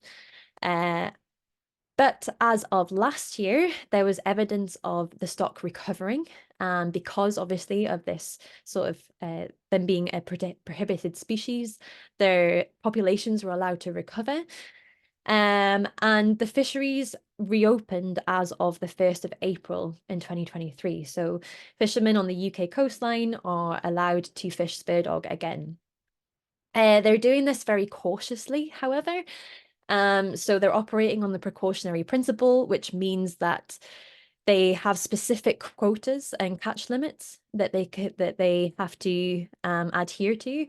But as of last year, there was evidence of the stock recovering, because obviously of this sort of them being a prohibited species, their populations were allowed to recover. And the fisheries reopened as of the 1st of April in 2023. So fishermen on the UK coastline are allowed to fish spur dog again. They're doing this very cautiously, however. So they're operating on the precautionary principle, which means that they have specific quotas and catch limits that they have to adhere to.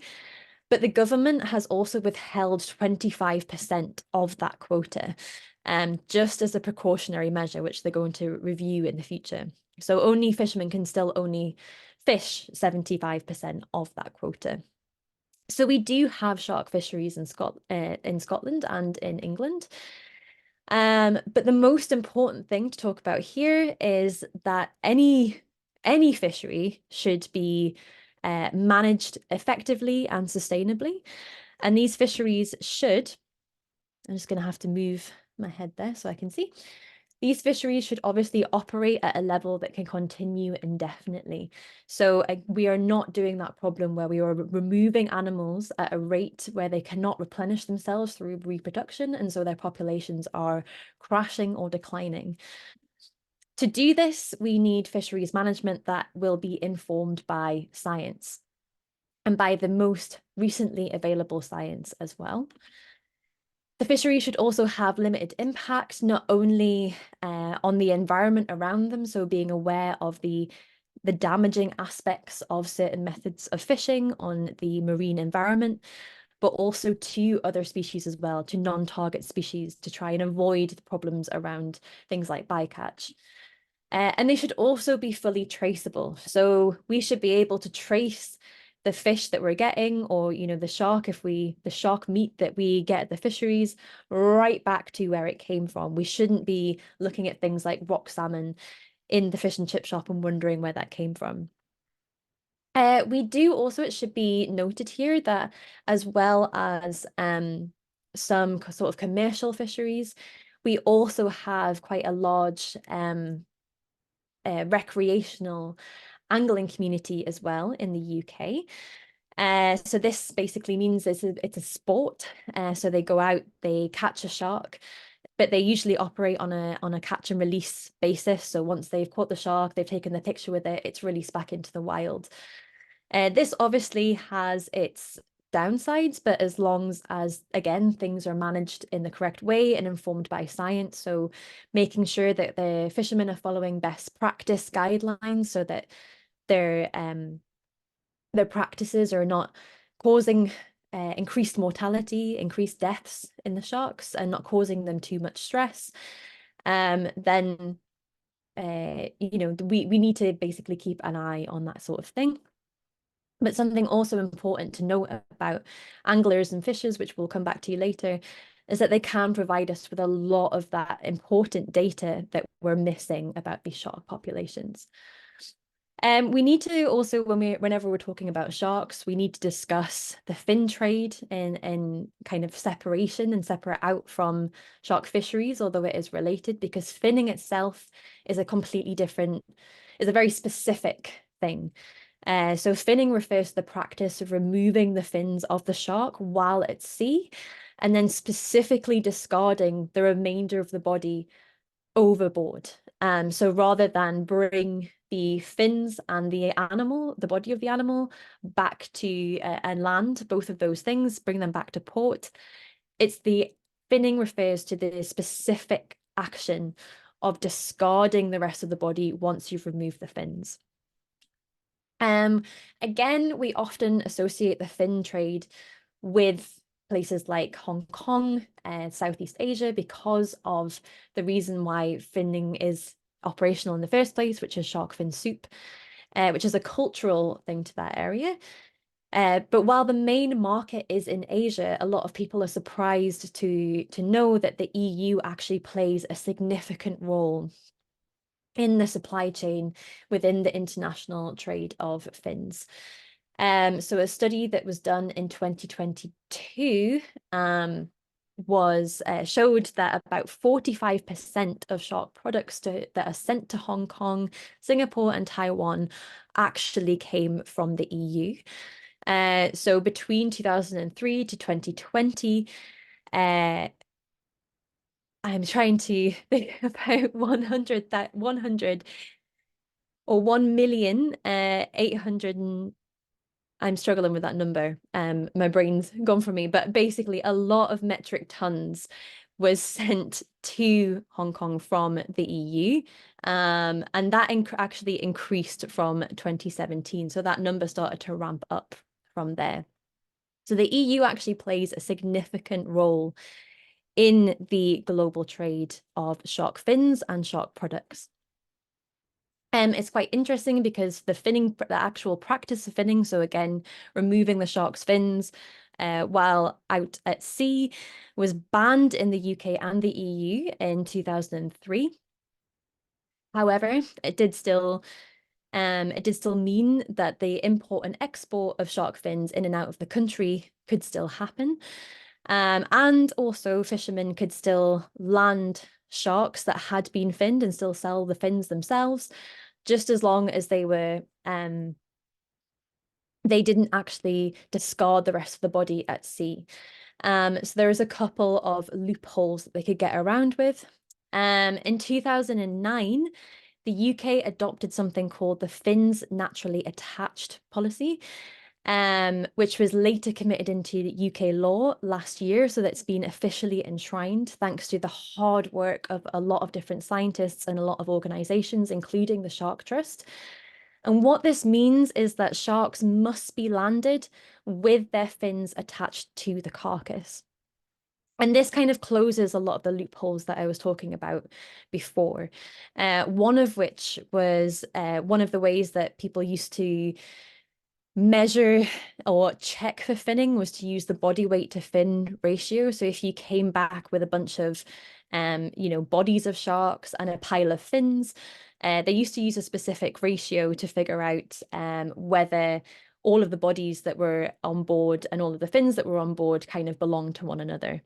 But the government has also withheld 25% of that quota, just as a precautionary measure, which they're going to review in the future. So only fishermen can still only fish 75% of that quota. So we do have shark fisheries in Scotland and in England. But the most important thing to talk about here is that any fishery should be managed effectively and sustainably. And these fisheries should, I'm just going to have to move my head there so I can see. These fisheries should obviously operate at a level that can continue indefinitely. So we are not doing that problem where we are removing animals at a rate where they cannot replenish themselves through reproduction, and so their populations are crashing or declining. To do this, we need fisheries management that will be informed by science and by the most recently available science as well. The fishery should also have limited impact, not only on the environment around them, so being aware of the damaging aspects of certain methods of fishing on the marine environment, but also to other species as well, to non-target species, to try and avoid the problems around things like bycatch. And they should also be fully traceable. So we should be able to trace the fish that we're getting, or the shark, the shark meat that we get at the fisheries, right back to where it came from. We shouldn't be looking at things like rock salmon in the fish and chip shop and wondering where that came from. We do also, it should be noted here that as well as some sort of commercial fisheries, we also have quite a large recreational angling community as well in the UK. So this basically means it's a sport. So they go out, they catch a shark, but they usually operate on a catch and release basis. So once they've caught the shark, they've taken the picture with it, it's released back into the wild. This obviously has its downsides, but as long as, again, things are managed in the correct way and informed by science, so making sure that the fishermen are following best practice guidelines so that their practices are not causing increased mortality, increased deaths in the sharks, and not causing them too much stress, then we need to basically keep an eye on that sort of thing. But something also important to note about anglers and fishers, which we'll come back to later, is that they can provide us with a lot of that important data that we're missing about these shark populations. We need to also, whenever we're talking about sharks, we need to discuss the fin trade in kind of separation and separate out from shark fisheries, although it is related, because finning itself is a very specific thing. So finning refers to the practice of removing the fins of the shark while at sea, and then specifically discarding the remainder of the body overboard. So rather than bring the fins and the body of the animal back to and land, both of those things, bring them back to port, the finning refers to the specific action of discarding the rest of the body once you've removed the fins. Again, we often associate the fin trade with places like Hong Kong and Southeast Asia because of the reason why finning is operational in the first place, which is shark fin soup, which is a cultural thing to that area. But while the main market is in Asia, a lot of people are surprised to know that the EU actually plays a significant role in the supply chain within the international trade of fins. So a study that was done in 2022 showed that about 45% of shark products that are sent to Hong Kong, Singapore, and Taiwan actually came from the EU. So between 2003 to 2020, I'm trying to think about 100 or 1,800 I'm struggling with that number. My brain's gone from me, but basically a lot of metric tons was sent to Hong Kong from the EU. And that actually increased from 2017. So that number started to ramp up from there. So the EU actually plays a significant role in the global trade of shark fins and shark products. It's quite interesting because the actual practice of finning, so again, removing the shark's fins while out at sea, was banned in the UK and the EU in 2003. However, it did still It did still mean that the import and export of shark fins in and out of the country could still happen. And also fishermen could still land sharks that had been finned and still sell the fins themselves, just as long as they didn't actually discard the rest of the body at sea. So there is a couple of loopholes that they could get around with. In 2009, the UK adopted something called the fins naturally attached policy, which was later committed into the UK law last year. So that's been officially enshrined thanks to the hard work of a lot of different scientists and a lot of organizations, including the Shark Trust. And what this means is that sharks must be landed with their fins attached to the carcass. And this kind of closes a lot of the loopholes that I was talking about before. One of which was one of the ways that people used to measure or check for finning was to use the body weight to fin ratio. So if you came back with a bunch of, bodies of sharks and a pile of fins, they used to use a specific ratio to figure out whether all of the bodies that were on board and all of the fins that were on board kind of belonged to one another.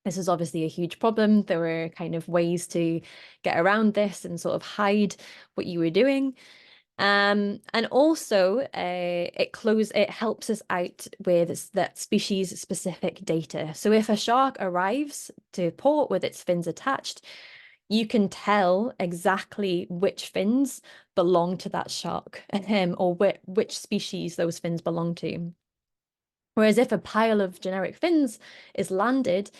This is obviously a huge problem. There were kind of ways to get around this and sort of hide what you were doing. And also it helps us out with that species specific data. So if a shark arrives to port with its fins attached, you can tell exactly which fins belong to that shark, or which species those fins belong to. Whereas if a pile of generic fins is landed,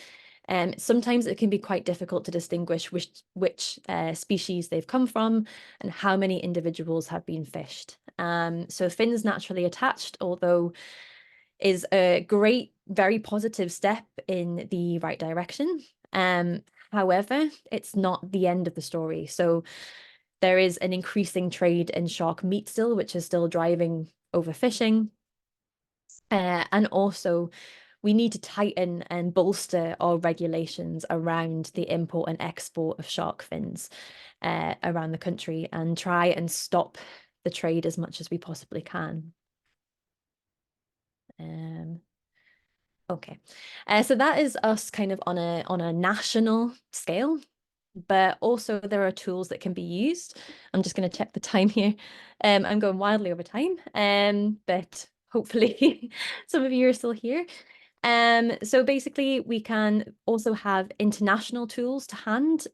sometimes it can be quite difficult to distinguish which species they've come from and how many individuals have been fished. So fins naturally attached, although is a great, very positive step in the right direction. However, it's not the end of the story. So there is an increasing trade in shark meat still, which is still driving overfishing. And also we need to tighten and bolster our regulations around the import and export of shark fins around the country and try and stop the trade as much as we possibly can. Okay, so that is us kind of on a national scale, but also there are tools that can be used. I'm just going to check the time here. I'm going wildly over time, but hopefully some of you are still here. So basically we can also have international tools to hand.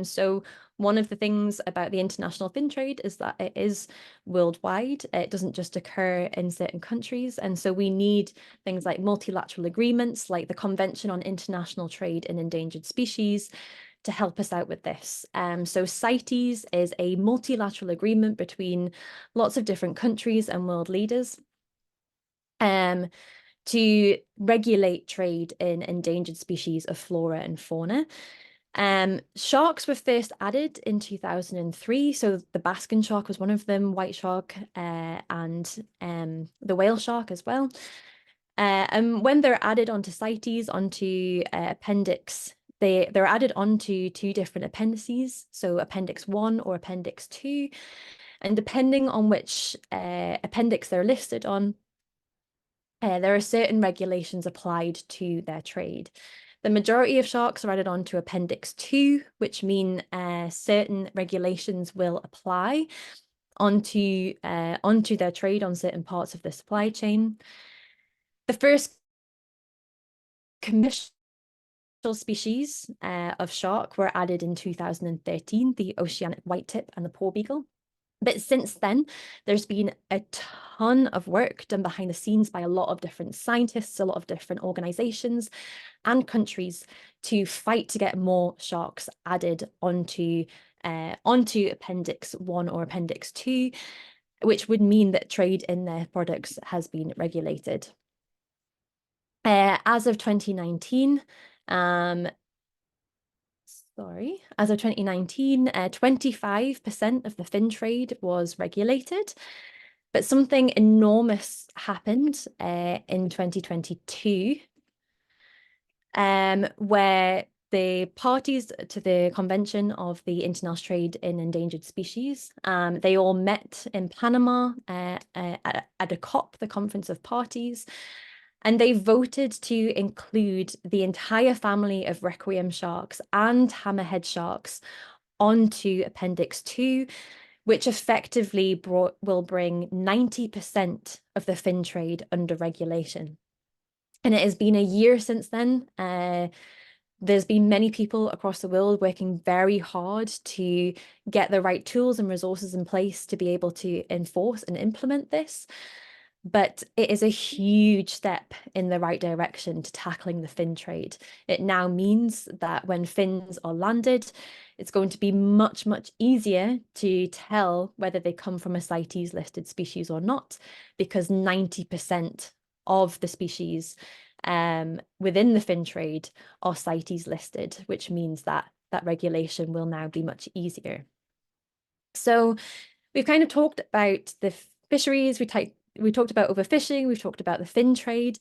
So one of the things about the international fin trade is that it is worldwide. It doesn't just occur in certain countries. And so we need things like multilateral agreements, like the Convention on International Trade in Endangered Species, to help us out with this. So CITES is a multilateral agreement between lots of different countries and world leaders. To regulate trade in endangered species of flora and fauna. Sharks were first added in 2003. So the Baskin shark was one of them, white shark, and the whale shark as well. And when they're added onto CITES, onto appendix, they're added onto two different appendices, so Appendix 1 or Appendix 2. And depending on which appendix they're listed on, there are certain regulations applied to their trade. The majority of sharks are added on to Appendix 2, which mean certain regulations will apply onto their trade on certain parts of the supply chain. The first commercial species of shark were added in 2013, the oceanic whitetip and the porbeagle. But since then, there's been a ton of work done behind the scenes by a lot of different scientists, a lot of different organizations and countries to fight to get more sharks added onto Appendix 1 or Appendix 2, which would mean that trade in their products has been regulated. As of 2019, as of 2019, 25% of the fin trade was regulated, but something enormous happened in 2022, where the parties to the Convention of the International Trade in Endangered Species. They all met in Panama at a COP, the Conference of Parties, and they voted to include the entire family of requiem sharks and hammerhead sharks onto Appendix 2, which effectively will bring 90% of the fin trade under regulation. And it has been a year since then. There's been many people across the world working very hard to get the right tools and resources in place to be able to enforce and implement this. But it is a huge step in the right direction to tackling the fin trade. It now means that when fins are landed, it's going to be much, much easier to tell whether they come from a CITES listed species or not, because 90% of the species within the fin trade are CITES listed, which means that that regulation will now be much easier. So we've kind of talked about the fisheries, we talked about overfishing, we've talked about the fin trade,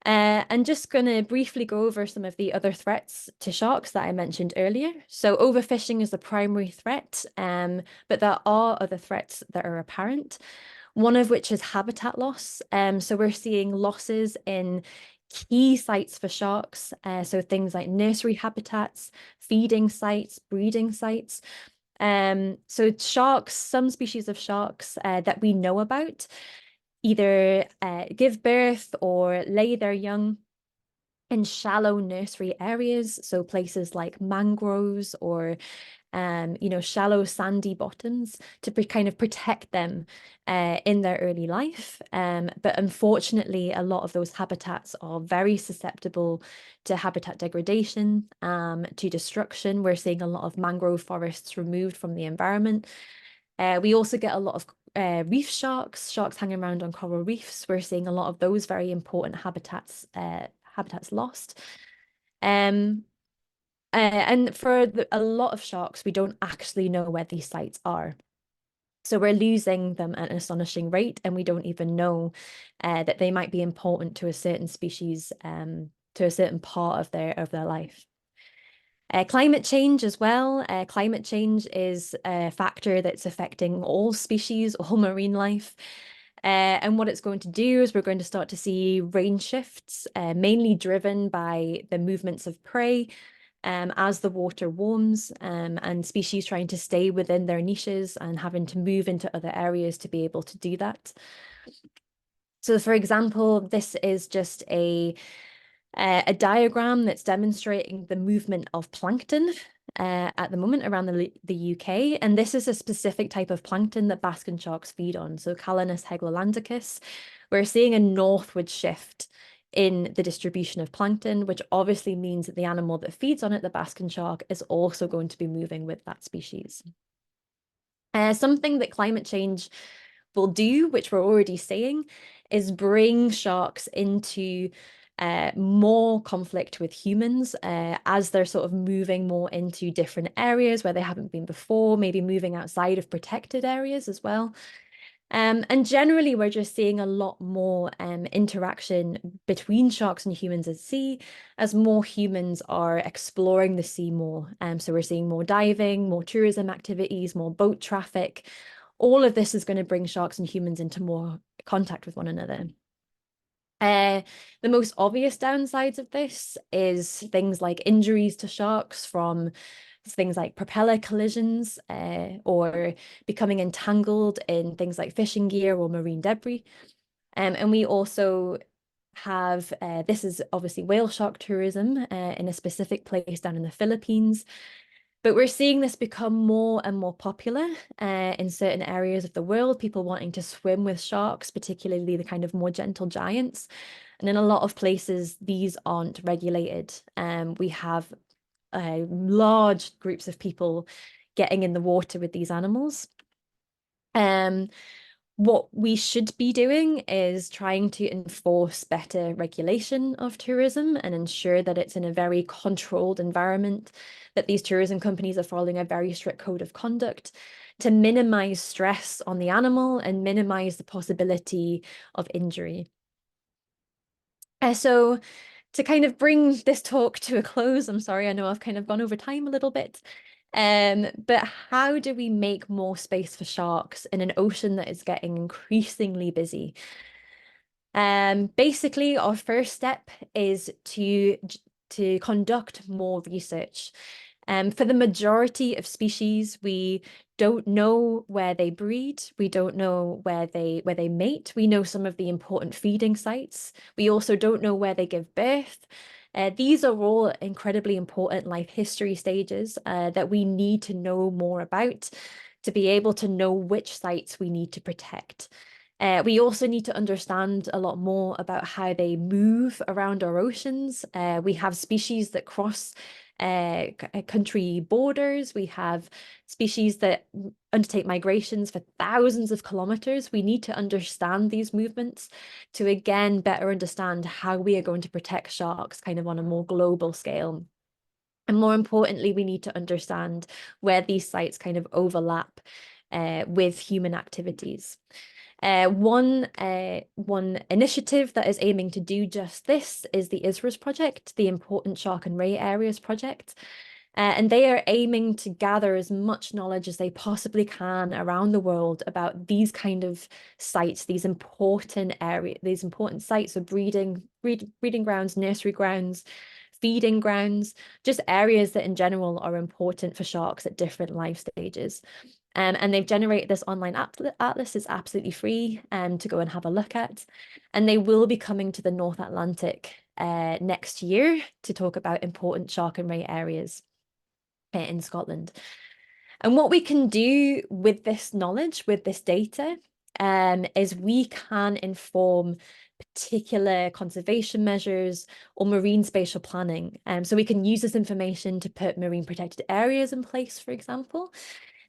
and just going to briefly go over some of the other threats to sharks that I mentioned earlier. So overfishing is the primary threat, but there are other threats that are apparent, one of which is habitat loss. So we're seeing losses in key sites for sharks, so things like nursery habitats, feeding sites, breeding sites. So sharks, some species of sharks that we know about, either give birth or lay their young in shallow nursery areas, so places like mangroves or shallow sandy bottoms to kind of protect them in their early life. But unfortunately, a lot of those habitats are very susceptible to habitat degradation, to destruction. We're seeing a lot of mangrove forests removed from the environment. We also get a lot of reef sharks hanging around on coral reefs. We're seeing a lot of those very important habitats lost. And for a lot of sharks, we don't actually know where these sites are. So we're losing them at an astonishing rate, and we don't even know that they might be important to a certain species, to a certain part of their life. Climate change as well. Climate change is a factor that's affecting all species, all marine life. And what it's going to do is we're going to start to see range shifts, mainly driven by the movements of prey, as the water warms, and species trying to stay within their niches and having to move into other areas to be able to do that. So for example, this is just a diagram that's demonstrating the movement of plankton at the moment around the UK. And this is a specific type of plankton that basking sharks feed on. So Calanus heglolandicus. We're seeing a northward shift in the distribution of plankton, which obviously means that the animal that feeds on it, the basking shark, is also going to be moving with that species. Something that climate change will do, which we're already seeing, is bring sharks into more conflict with humans as they're sort of moving more into different areas where they haven't been before, maybe moving outside of protected areas as well. And generally, we're just seeing a lot more interaction between sharks and humans at sea as more humans are exploring the sea more. So we're seeing more diving, more tourism activities, more boat traffic. All of this is going to bring sharks and humans into more contact with one another. The most obvious downsides of this is things like injuries to sharks from things like propeller collisions, or becoming entangled in things like fishing gear or marine debris. And we also have, this is obviously whale shark tourism in a specific place down in the Philippines. But we're seeing this become more and more popular in certain areas of the world, people wanting to swim with sharks, particularly the kind of more gentle giants. And in a lot of places, these aren't regulated. We have large groups of people getting in the water with these animals. What we should be doing is trying to enforce better regulation of tourism and ensure that it's in a very controlled environment, that these tourism companies are following a very strict code of conduct to minimize stress on the animal and minimize the possibility of injury. So to kind of bring this talk to a close, I'm sorry, I know I've kind of gone over time a little bit. But how do we make more space for sharks in an ocean that is getting increasingly busy? Basically, our first step is to conduct more research. For the majority of species, we don't know where they breed. We don't know where they mate. We know some of the important feeding sites. We also don't know where they give birth. These are all incredibly important life history stages that we need to know more about to be able to know which sites we need to protect. We also need to understand a lot more about how they move around our oceans. We have species that cross country borders. We have species that undertake migrations for thousands of kilometers. We need to understand these movements to, again, better understand how we are going to protect sharks kind of on a more global scale. And more importantly, we need to understand where these sites kind of overlap with human activities. One initiative that is aiming to do just this is the ISRAS project, the Important Shark and Ray Areas project. And they are aiming to gather as much knowledge as they possibly can around the world about these kind of sites, these important sites of breeding grounds, nursery grounds, feeding grounds, just areas that in general are important for sharks at different life stages. And they've generated this online atlas. It's absolutely free to go and have a look at. And they will be coming to the North Atlantic next year to talk about important shark and ray areas in Scotland. And what we can do with this knowledge, with this data, is we can inform particular conservation measures or marine spatial planning. So we can use this information to put marine protected areas in place, for example,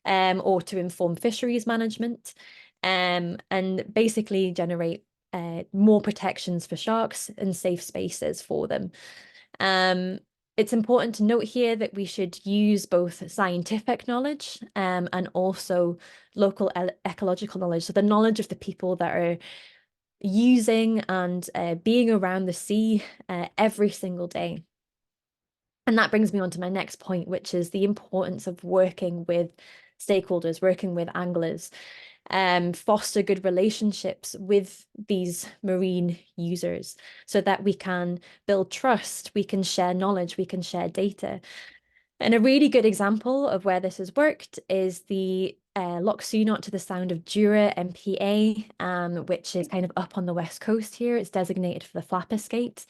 or to inform fisheries management, and basically generate more protections for sharks and safe spaces for them. It's important to note here that we should use both scientific knowledge and also local ecological knowledge. So the knowledge of the people that are using and being around the sea every single day. And that brings me on to my next point, which is the importance of working with stakeholders, working with anglers, foster good relationships with these marine users so that we can build trust, we can share knowledge, we can share data. And a really good example of where this has worked is the Loch Sunot to the Sound of Jura MPA, which is kind of up on the west coast here. It's designated for the flapper skate.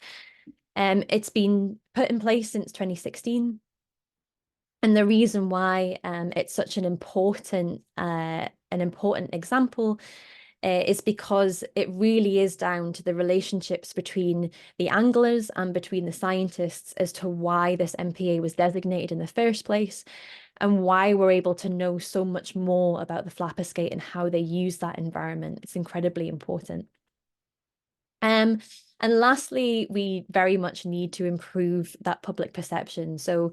It's been put in place since 2016. And the reason why it's such an important example is because it really is down to the relationships between the anglers and between the scientists as to why this MPA was designated in the first place and why we're able to know so much more about the flapper skate and how they use that environment. It's incredibly important. And lastly, we very much need to improve that public perception. So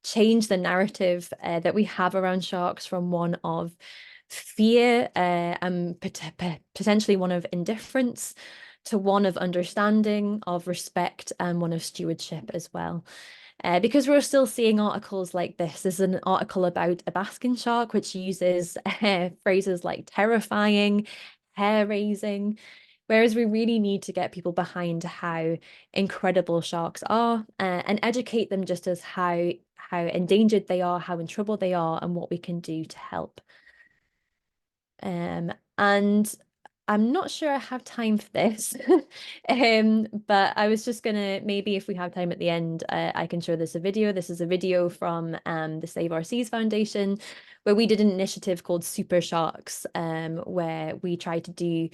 change the narrative that we have around sharks from one of fear and potentially one of indifference to one of understanding, of respect, and one of stewardship as well. Because we're still seeing articles like this. There's an article about a basking shark, which uses phrases like terrifying, hair-raising, whereas we really need to get people behind how incredible sharks are and educate them just as how endangered they are, how in trouble they are, and what we can do to help. And I'm not sure I have time for this, but I was just gonna, maybe if we have time at the end, I can show this a video. This is a video from the Save Our Seas Foundation, where we did an initiative called Super Sharks, where we tried to do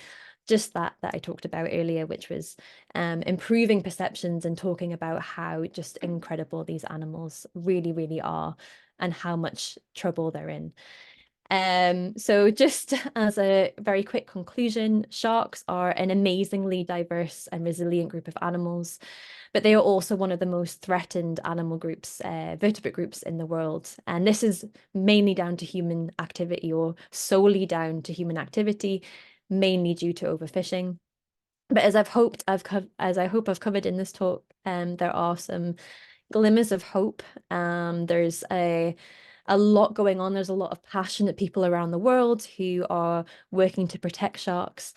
just that I talked about earlier, which was improving perceptions and talking about how just incredible these animals really, really are and how much trouble they're in. So just as a very quick conclusion, sharks are an amazingly diverse and resilient group of animals, but they are also one of the most threatened animal groups, vertebrate groups in the world. And this is mainly down to human activity, or solely down to human activity, mainly due to overfishing. But as I hope I've covered in this talk, there are some glimmers of hope. There's a lot going on. There's a lot of passionate people around the world who are working to protect sharks.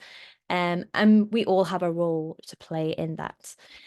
And we all have a role to play in that.